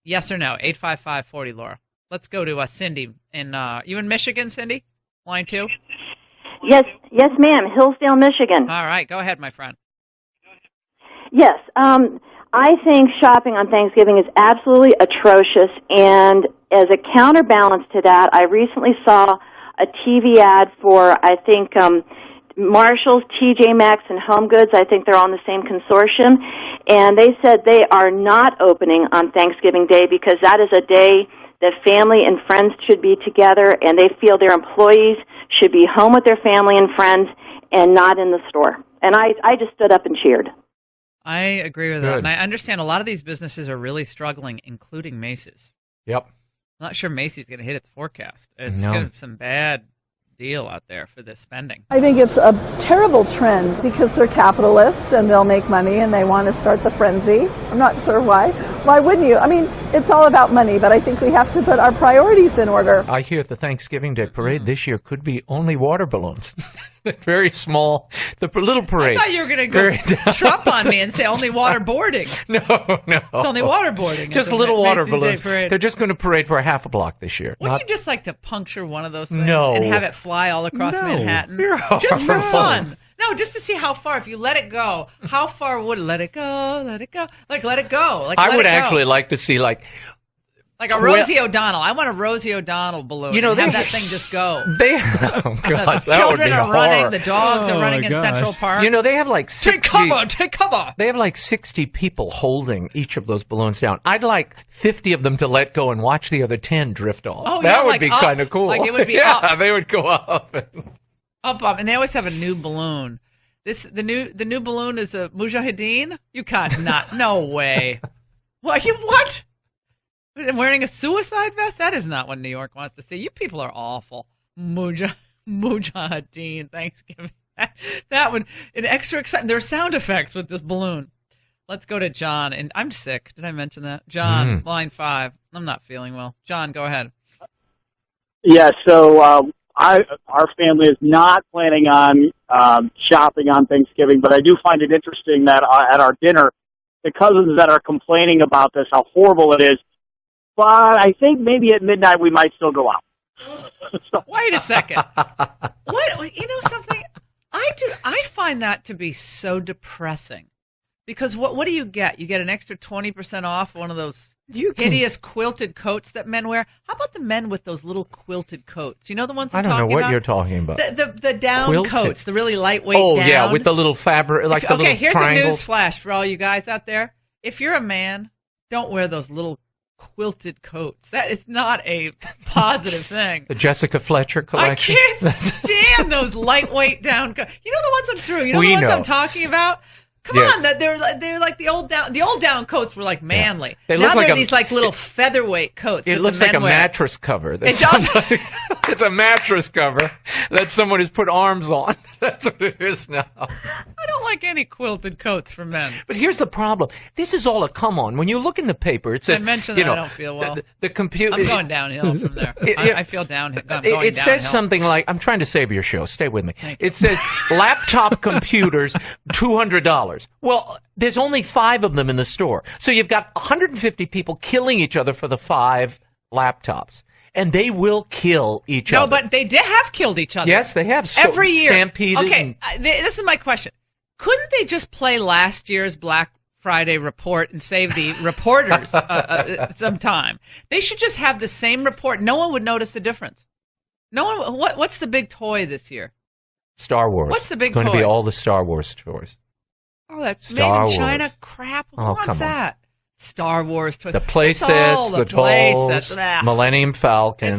Yes or no? 855-40, Laura. Let's go to Cindy. You in Michigan, Cindy? Line 2? Yes, ma'am. Hillsdale, Michigan. All right, go ahead, my friend. Yes, I think shopping on Thanksgiving is absolutely atrocious, and as a counterbalance to that, I recently saw a TV ad for, I think, Marshalls, TJ Maxx, and Home Goods. I think they're on the same consortium. And they said they are not opening on Thanksgiving Day because that is a day that family and friends should be together, and they feel their employees should be home with their family and friends and not in the store. And I just stood up and cheered. I agree with that. And I understand a lot of these businesses are really struggling, including Macy's. Yep. I'm not sure Macy's going to hit its forecast. It's going to have some bad deal out there for the spending. I think it's a terrible trend because they're capitalists and they'll make money and they want to start the frenzy. I'm not sure why. Why wouldn't you? I mean, it's all about money, but I think we have to put our priorities in order. I hear the Thanksgiving Day parade this year could be only water balloons. Very small, the little parade. I thought you were going to go Trump on me and say only waterboarding. No. It's only waterboarding. Just little water balloons. Parade. They're just going to parade for a half a block this year. Wouldn't you just like to puncture one of those things No. and have it fly all across Manhattan? Just for fun. No, just to see how far, if you let it go, how far would let it go? Let it go. Like, let it go. Like, I would actually like to see, like a Rosie O'Donnell. I want a Rosie O'Donnell balloon. Have that thing just go. Oh, gosh, that children would be are running. The dogs are running in gosh. Central Park. They have like 60... Take cover! They have like 60 people holding each of those balloons down. I'd like 50 of them to let go and watch the other 10 drift off. Oh, that yeah, would like be up. kind of cool. Like it would be yeah, up. They would go up. Up, and they always have a new balloon. The new balloon is a Mujahideen? You can't not. No way. What? And wearing a suicide vest? That is not what New York wants to see. You people are awful. Mujahideen Thanksgiving. That would an extra exciting. There are sound effects with this balloon. Let's go to John. And I'm sick. Did I mention that? John, line 5. I'm not feeling well. John, go ahead. Yeah. So our family is not planning on shopping on Thanksgiving, but I do find it interesting that at our dinner, the cousins that are complaining about this, how horrible it is. But I think maybe at midnight we might still go out. Wait a second. What? You know something? I find that to be so depressing. Because what do you get? You get an extra 20% off one of those hideous quilted coats that men wear. How about the men with those little quilted coats? You know the ones I'm talking about? I don't know what you're talking about. The down quilted coats, the really lightweight down. Oh, yeah, with the little fabric, like the little here's triangles. a news flash for all you guys out there. If you're a man, don't wear those little quilted coats. That is not a positive thing. The Jessica Fletcher collection. I can't stand those lightweight down coats. You know the ones I'm through. You know the ones I'm talking about? Come on, they're like the old down coats were like manly. Yeah. They now look like they're these like little featherweight coats. It looks like a mattress cover. It's a mattress cover that someone has put arms on. That's what it is now. I don't like any quilted coats for men. But here's the problem. This is all a come on. When you look in the paper, it says I mentioned that I don't feel well. The computer. I'm going downhill from there. I feel downhill. It says something like, I'm trying to save your show. Stay with me. It says laptop computers, $200. Well, there's only 5 of them in the store. So you've got 150 people killing each other for the 5 laptops. And they will kill each other. No, but they have killed each other. Yes, they have. Every year. Stampeded. Okay, this is my question. Couldn't they just play last year's Black Friday report and save the reporters some time? They should just have the same report. No one would notice the difference. No one. What's the big toy this year? Star Wars. What's the big It's going toy? to be all the Star Wars toys. Oh, that's Star made in China Wars. crap. Who Oh, wants come on. that? Star Wars toys. The play It's all sets, the play toys, sets. Ah. Millennium Falcon,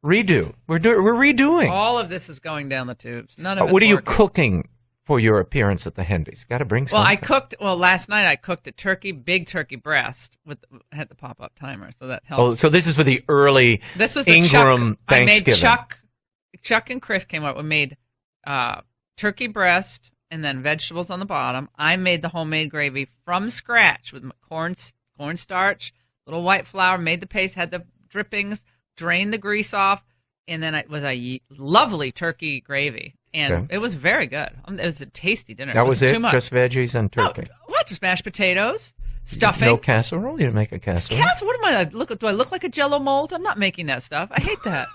redo. We're redoing. All of this is going down the tubes. None of it's What are you working. cooking for your appearance at the Hendy's? Got to bring Well, something. last night I cooked a big turkey breast had the pop-up timer, so that helped. Oh, so this is for the early This was the Ingraham Chuck, Thanksgiving. I made Chuck and Chris came up. We made turkey breast and then vegetables on the bottom. I made the homemade gravy from scratch with cornstarch, little white flour, made the paste, had the drippings, drained the grease off, and then it was a lovely turkey gravy. And it was very good. It was a tasty dinner. That was it? Too much. Just veggies and turkey? What? Just mashed potatoes, stuffing. No casserole? You didn't make a casserole? What am I? Do I look like a Jell-O mold? I'm not making that stuff. I hate that.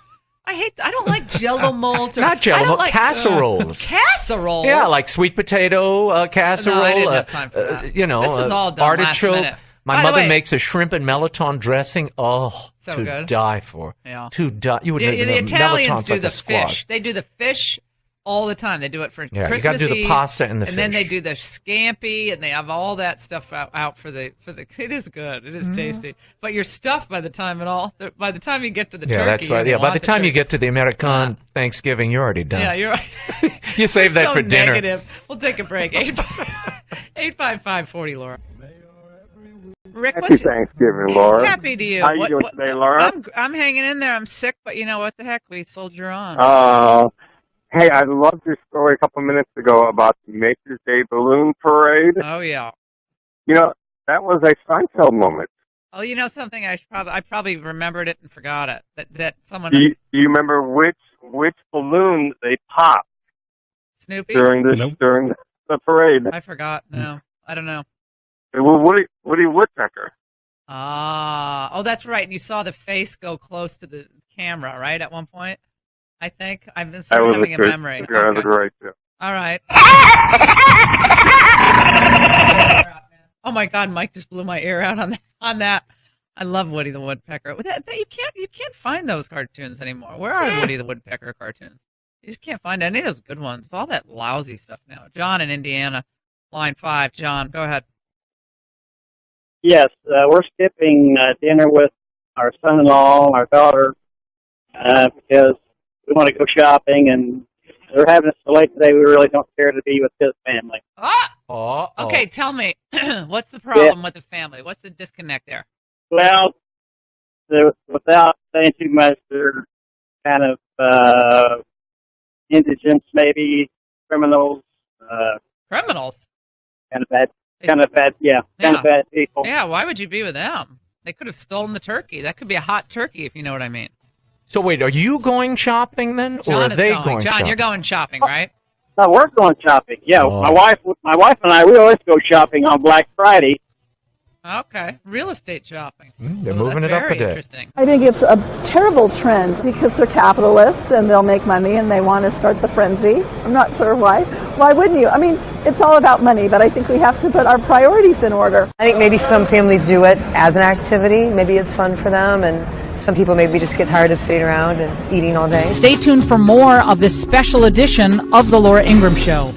I don't like Jell-O molds. Not Jell-O, casseroles. Casserole? Yeah, like sweet potato casserole. No, I didn't have time for that. You know, this was all done artichoke. last minute. My By the mother way, makes a shrimp and melitone dressing. Oh. So to good. die for. Yeah. To die. You would The know, Italians Melatonin's do like the a squad. fish. They do the fish all the time. They do it for Yeah, Christmas you got to do the Eve, pasta and the fish. and then they do the scampi, and they have all that stuff out for the. It is good. It is tasty. But you're stuffed by the time By the time you get to the turkey. That's right. Yeah, by the time you get to the American Thanksgiving, you're already done. Yeah, you're right. You save that so for dinner. Negative. We'll take a break. 855-40, Laura. Rick, Happy Thanksgiving, Laura. Happy to you. How you doing today, Laura? I'm hanging in there. I'm sick, but you know what the heck? We soldier on. Hey, I loved your story a couple minutes ago about the Macy's Day Balloon Parade. Oh, yeah. You know, that was a Seinfeld moment. Oh, you know something? I probably remembered it and forgot it. That someone. Do you remember which balloon they popped? Snoopy? During the parade. I forgot. No, I don't know. Well, Woody Woodpecker. Oh, that's right. And you saw the face go close to the camera, right, at one point? I think. I've been sort of having a memory. Yeah, that was right, yeah. All right. Oh my God, Mike just blew my ear out on that. I love Woody the Woodpecker. You can't find those cartoons anymore. Where are Woody the Woodpecker cartoons? You just can't find any of those good ones. It's all that lousy stuff now. John in Indiana, line 5. John, go ahead. Yes, we're skipping dinner with our son-in-law, our daughter, because we want to go shopping, and they're having us so late today. We really don't care to be with his family. Okay, tell me, what's the problem with the family? What's the disconnect there? Well, without saying too much, they're kind of indigents, maybe criminals. Criminals? Kind of bad people. Yeah, why would you be with them? They could have stolen the turkey. That could be a hot turkey, if you know what I mean. So wait, are you going shopping then, John or are is they going. going John, shopping? you're going shopping, right? No, we're going shopping. Yeah, Oh. my wife and I, we always go shopping on Black Friday. Okay, real estate shopping. They're Well, moving that's it up very a day. interesting. I think it's a terrible trend because they're capitalists and they'll make money and they want to start the frenzy. I'm not sure why. Why wouldn't you? I mean, it's all about money, but I think we have to put our priorities in order. I think maybe some families do it as an activity. Maybe it's fun for them, and some people maybe just get tired of sitting around and eating all day. Stay tuned for more of this special edition of The Laura Ingraham Show.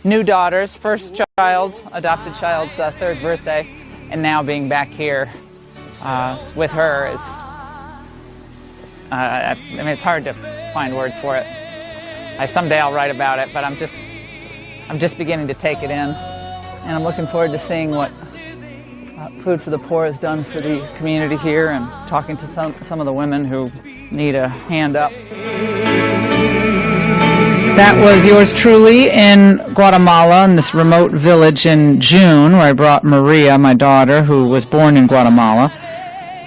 New daughters, first child, adopted child's third birthday, and now being back here with her is, I mean, it's hard to find words for it. Someday I'll write about it, but I'm just beginning to take it in, and I'm looking forward to seeing what Food for the Poor has done for the community here, and talking to some of the women who need a hand up. That was yours truly in Guatemala, in this remote village in June, where I brought Maria, my daughter, who was born in Guatemala.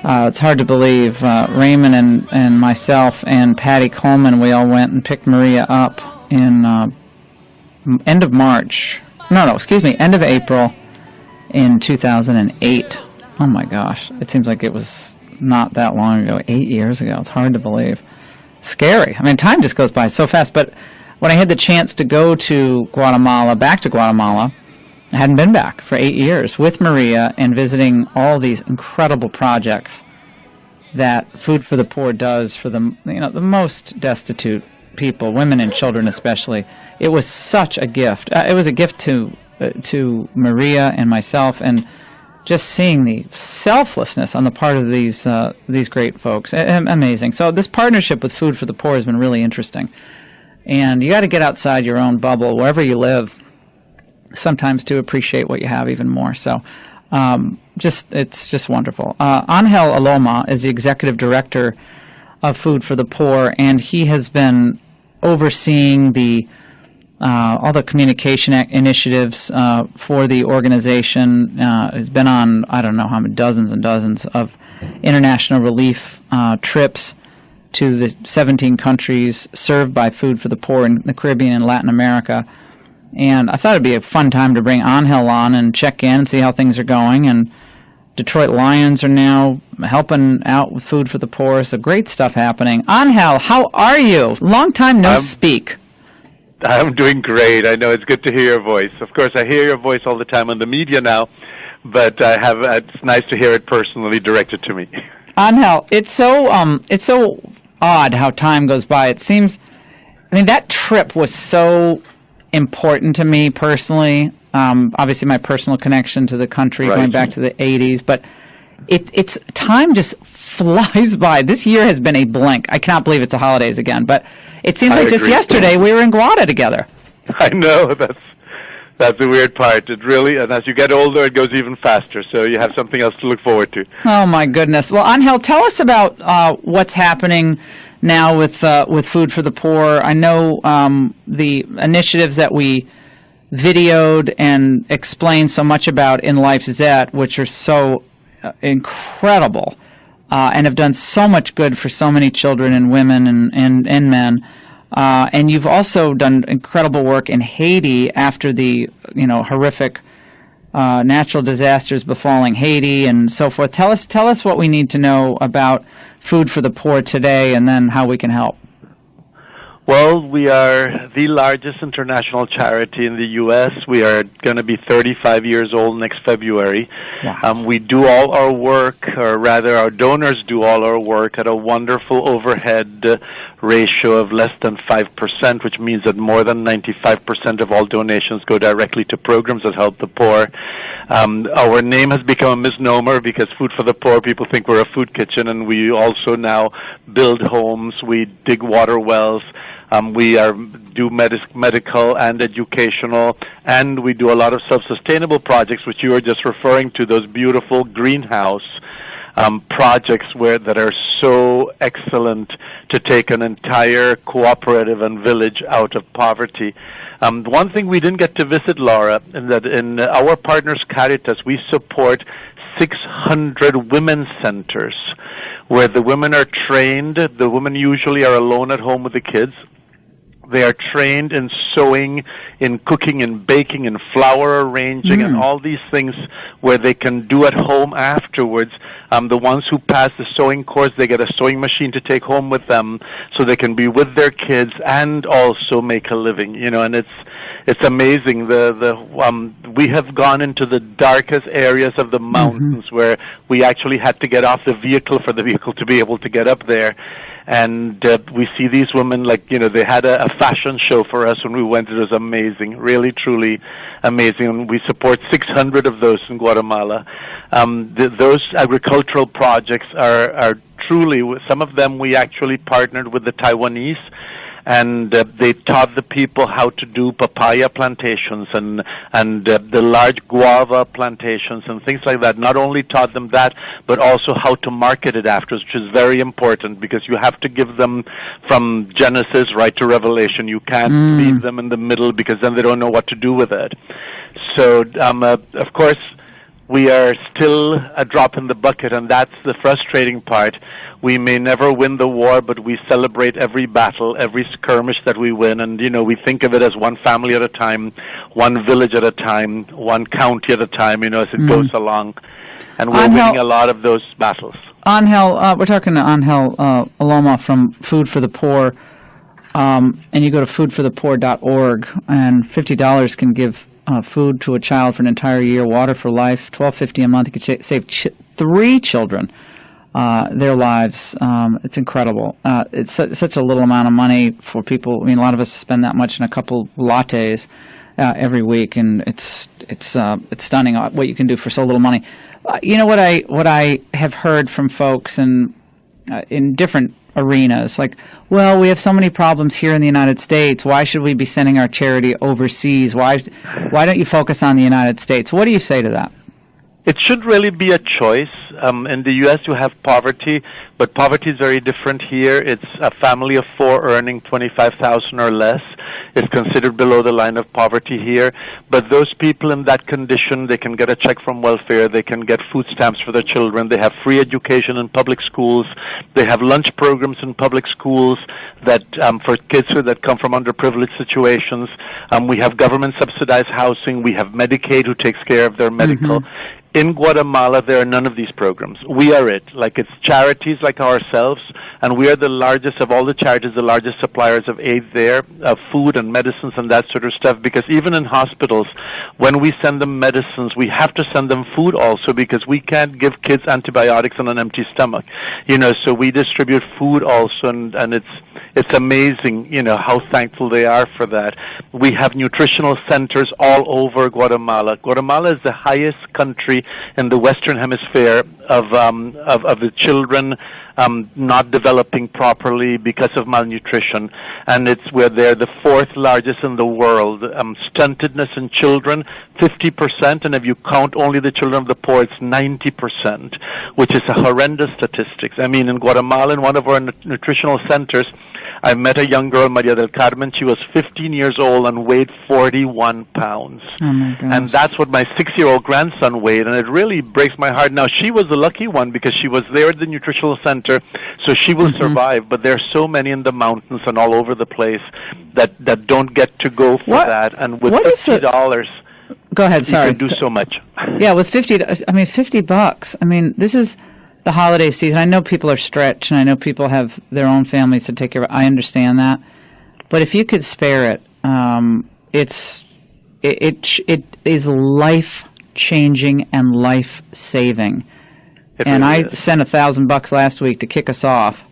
It's hard to believe. Raymond and myself and Patty Coleman, we all went and picked Maria up in end of April in 2008. Oh my gosh, it seems like it was not that long ago, 8 years ago. It's hard to believe. Scary. I mean, time just goes by so fast, but when I had the chance to go to back to Guatemala, I hadn't been back for 8 years, with Maria and visiting all these incredible projects that Food for the Poor does for the most destitute people, women and children especially. It was such a gift. It was a gift to Maria and myself, and just seeing the selflessness on the part of these great folks. Amazing. So this partnership with Food for the Poor has been really interesting. And you got to get outside your own bubble, wherever you live, sometimes to appreciate what you have even more. So it's just wonderful. Angel Aloma is the executive director of Food for the Poor, and he has been overseeing all the communication initiatives for the organization. Has been on, I don't know how many, dozens and dozens of international relief trips to the 17 countries served by Food for the Poor in the Caribbean and Latin America. And I thought it'd be a fun time to bring Angel on and check in and see how things are going. And Detroit Lions are now helping out with Food for the Poor, so great stuff happening. Angel, how are you? Long time no speak. I'm doing great. I know it's good to hear your voice. Of course, I hear your voice all the time on the media now, but it's nice to hear it personally directed to me. Angel, it's so odd how time goes by. It seems, I mean, that trip was so important to me personally. Obviously, my personal connection to the country going back to the 80s, but it's time just flies by. This year has been a blink. I cannot believe it's the holidays again, but it seems like just yesterday we were in Guada together. I know, that's the weird part. It really, and as you get older, it goes even faster. So you have something else to look forward to. Oh my goodness! Well, Angel, tell us about what's happening now with Food for the Poor. I know the initiatives that we videoed and explained so much about in Life Zet, which are so incredible and have done so much good for so many children and women and men. And you've also done incredible work in Haiti after the horrific natural disasters befalling Haiti and so forth. Tell us what we need to know about Food for the Poor today, and then how we can help. Well, we are the largest international charity in the U.S. We are going to be 35 years old next February. Wow. We do all our work, or rather our donors do all our work at a wonderful overhead ratio of less than 5%, which means that more than 95% of all donations go directly to programs that help the poor. Our name has become a misnomer because Food for the Poor, people think we're a food kitchen, and we also now build homes, we dig water wells, we do medical and educational, and we do a lot of self-sustainable projects, which you were just referring to, those beautiful greenhouse projects that are so excellent to take an entire cooperative and village out of poverty. One thing we didn't get to visit, Laura, is that in our partners Caritas, we support 600 women's centers where the women are trained. The women usually are alone at home with the kids. They are trained in sewing, in cooking, in baking, in flower arranging, and all these things where they can do at home afterwards. The ones who pass the sewing course, they get a sewing machine to take home with them so they can be with their kids and also make a living, and it's amazing. We have gone into the darkest areas of the mountains where we actually had to get off the vehicle for the vehicle to be able to get up there. And we see these women, they had a fashion show for us when we went. It was amazing, really, truly amazing. And we support 600 of those in Guatemala. Those agricultural projects are truly, some of them we actually partnered with the Taiwanese, and they taught the people how to do papaya plantations and the large guava plantations and things like that. Not only taught them that, but also how to market it afterwards, which is very important because you have to give them from Genesis right to Revelation. You can't leave them in the middle because then they don't know what to do with it. So, of course, we are still a drop in the bucket, and that's the frustrating part. We may never win the war, but we celebrate every battle, every skirmish that we win, and we think of it as one family at a time, one village at a time, one county at a time, as it goes along. And we're winning a lot of those battles. Angel, we're talking to Angel Aloma from Food for the Poor, and you go to foodforthepoor.org, and $50 can give food to a child for an entire year, water for life, $12.50 a month. You could save 3 children their lives. It's incredible. It's such a little amount of money for people. I mean, a lot of us spend that much in a couple lattes every week, and it's stunning what you can do for so little money. What I have heard from folks in different arenas, like, well, we have so many problems here in the United States. Why should we be sending our charity overseas? Why don't you focus on the United States? What do you say to that? It should really be a choice. In the U.S. you have poverty, but poverty is very different here. It's a family of 4 earning $25,000 or less is considered below the line of poverty here. But those people in that condition, they can get a check from welfare, they can get food stamps for their children, they have free education in public schools, they have lunch programs in public schools that for kids that come from underprivileged situations. We have government subsidized housing, we have Medicaid who takes care of their medical. In Guatemala, there are none of these programs. We are it. Like, it's charities like ourselves, and we are the largest of all the charities, the largest suppliers of aid there, of food and medicines and that sort of stuff, because even in hospitals, when we send them medicines, we have to send them food also, because we can't give kids antibiotics on an empty stomach. So we distribute food also, and it's amazing, how thankful they are for that. We have nutritional centers all over Guatemala. Guatemala is the highest country in the Western Hemisphere of the children not developing properly because of malnutrition, and they're the fourth largest in the world. Stuntedness in children, 50%, and if you count only the children of the poor, it's 90%, which is a horrendous statistics. I mean, in Guatemala, in one of our nutritional centers, I met a young girl, Maria del Carmen. She was 15 years old and weighed 41 pounds. Oh my gosh. And that's what my 6-year-old grandson weighed, and it really breaks my heart. Now, she was the lucky one because she was there at the nutritional center, so she will survive, but there are so many in the mountains and all over the place that don't get to go for that. And with $50, go ahead, sorry. You can do so much. Yeah, with $50. I mean, this is the holiday season. I know people are stretched, and I know people have their own families to take care of. I understand that, but if you could spare it, it is life changing and life saving. And I sent $1,000 last week to kick us off.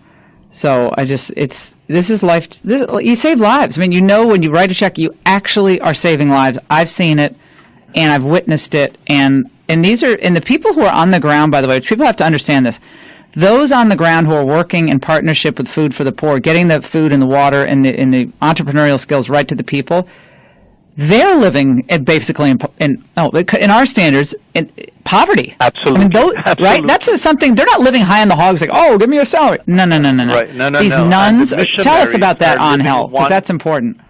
So this is life. You save lives. I mean, when you write a check, you actually are saving lives. I've seen it, and I've witnessed it, and the people who are on the ground, by the way, people have to understand this. Those on the ground who are working in partnership with Food for the Poor, getting the food and the water and the entrepreneurial skills right to the people, they're living basically in our standards in poverty. Absolutely. I mean, right? That's something. They're not living high on the hogs like, give me a salary. No. Right. No. These nuns. Tell us about that, Angel, because that's important.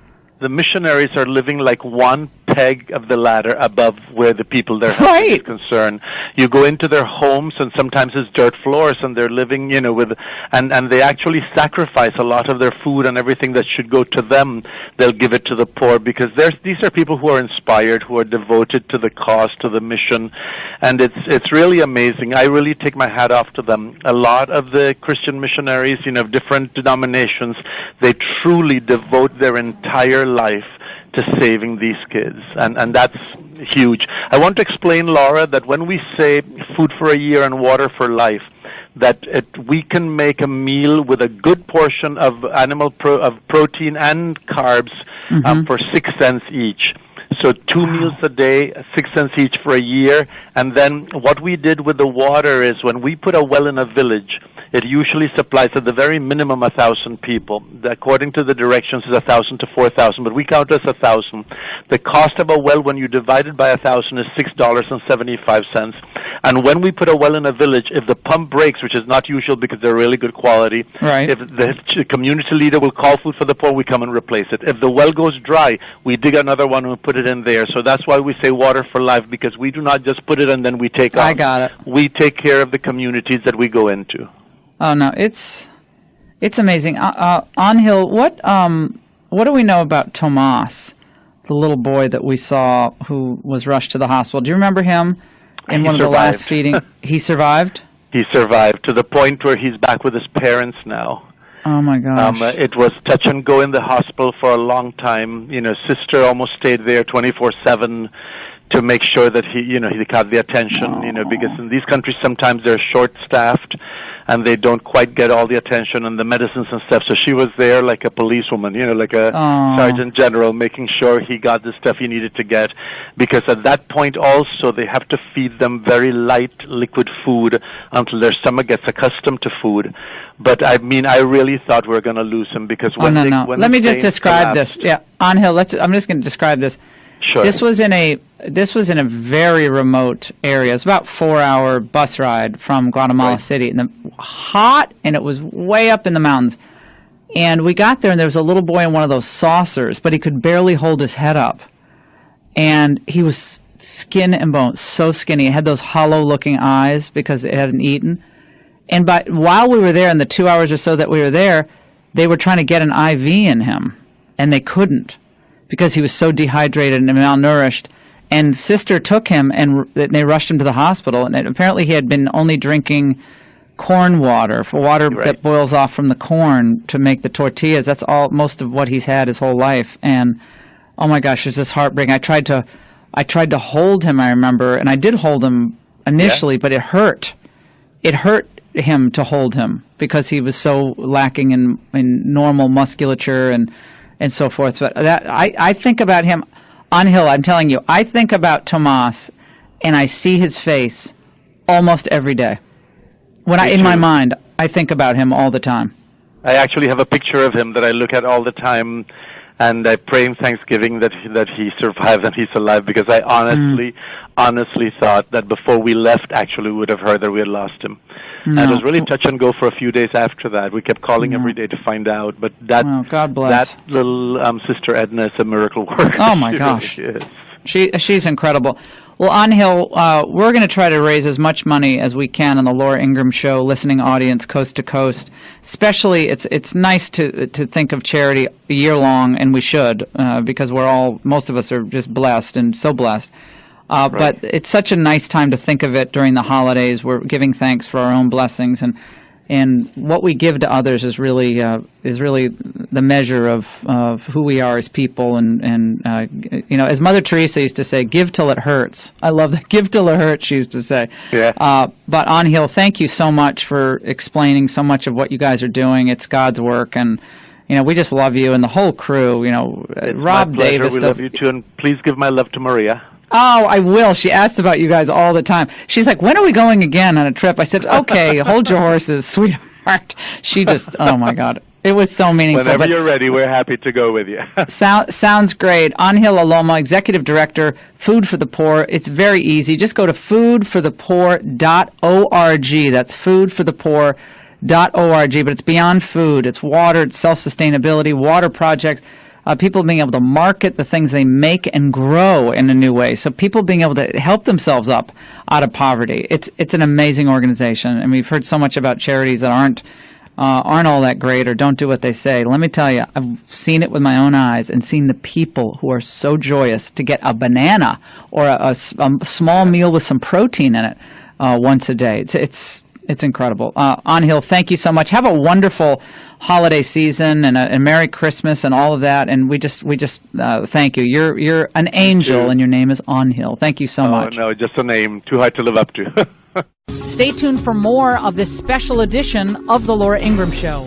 The missionaries are living like one peg of the ladder above where the people there right. is concerned. You go into their homes, and sometimes it's dirt floors, and they're living, and they actually sacrifice a lot of their food and everything that should go to them. They'll give it to the poor, because these are people who are inspired, who are devoted to the cause, to the mission, and it's really amazing. I really take my hat off to them. A lot of the Christian missionaries, of different denominations, they truly devote their entire life to saving these kids, and that's huge. I want to explain, Laura, that when we say food for a year and water for life, that we can make a meal with a good portion of protein and carbs for 6 cents each. So 2 meals a day, 6 cents each for a year. And then what we did with the water is, when we put a well in a village, it usually supplies at the very minimum 1,000 people. According to the directions, is 1,000 to 4,000, but we count as 1,000. The cost of a well, when you divide it by 1,000, is $6.75. And when we put a well in a village, if the pump breaks, which is not usual because they're really good quality, right. If the community leader will call Food for the Poor, we come and replace it. If the well goes dry, we dig another one and put it in there. So that's why we say water for life, because we do not just put it and then we take off. I got it. We take care of the communities that we go into. Oh no, it's amazing. Angel, what do we know about Tomas, the little boy that we saw who was rushed to the hospital? Do you remember him in one of the last feeding? He survived? He survived, to the point where he's back with his parents now. Oh my gosh. It was touch and go in the hospital for a long time. Sister almost stayed there 24/7 to make sure that he got the attention, because in these countries sometimes they're short-staffed and they don't quite get all the attention and the medicines and stuff. So she was there like a policewoman, like a sergeant general, making sure he got the stuff he needed to get. Because at that point also they have to feed them very light liquid food until their stomach gets accustomed to food. But I really thought we were going to lose him, because when let me just describe this. Yeah, Angel, I'm just going to describe this. Sure. This was in a very remote area. It was about 4-hour bus ride from Guatemala City, and hot, and it was way up in the mountains. And we got there, and there was a little boy in one of those saucers, but he could barely hold his head up. And he was skin and bone, so skinny. He had those hollow-looking eyes because it hadn't eaten. And while we were there, in the 2 hours or so that we were there, they were trying to get an IV in him, and they couldn't, because he was so dehydrated and malnourished. And sister took him, and they rushed him to the hospital. And apparently he had been only drinking corn water, that boils off from the corn to make the tortillas. That's most of what he's had his whole life. And oh my gosh, it's just heartbreaking. I tried to hold him, I remember, and I did hold him initially, but it hurt. It hurt him to hold him because he was so lacking in normal musculature and so forth. But I think about him. Angel, I'm telling you, I think about Tomas, and I see his face almost every day. In my mind, I think about him all the time. I actually have a picture of him that I look at all the time, and I pray in Thanksgiving that he survived and he's alive, because I honestly thought that before we left, actually, we would have heard that we had lost him. No. And it was really touch and go for a few days after that. We kept calling every day to find out, but God bless. that little Sister Edna is a miracle worker. Oh my gosh, really is. She's incredible. Well, Angel, we're going to try to raise as much money as we can on the Laura Ingraham Show, listening audience coast to coast. Especially, it's nice to think of charity a year long, and we should, because most of us are just blessed and so blessed. But it's such a nice time to think of it during the holidays. We're giving thanks for our own blessings, and what we give to others is really the measure of who we are as people. And as Mother Teresa used to say, "Give till it hurts." I love that. Give till it hurts, she used to say. Yeah. But Angel, thank you so much for explaining so much of what you guys are doing. It's God's work, and we just love you and the whole crew. Rob Davis. We love you too, and please give my love to Maria. Oh, I will. She asks about you guys all the time. She's like, when are we going again on a trip? I said, okay, hold your horses, sweetheart. She just, oh, my God. It was so meaningful. Whenever you're ready, we're happy to go with you. Sounds great. Angel Aloma, Executive Director, Food for the Poor. It's very easy. Just go to foodforthepoor.org. That's foodforthepoor.org. But it's beyond food. It's water. It's self-sustainability, water projects. People being able to market the things they make and grow in a new way. So people being able to help themselves up out of poverty. It's an amazing organization, and we've heard so much about charities that aren't all that great or don't do what they say. Let me tell you, I've seen it with my own eyes and seen the people who are so joyous to get a banana or a small meal with some protein in it once a day. It's incredible. Angel, thank you so much. Have a wonderful holiday season and a Merry Christmas and all of that. And we just thank you. You're an angel, and your name is Angel. Thank you so much. Oh, no, just a name. Too hard to live up to. Stay tuned for more of this special edition of The Laura Ingraham Show.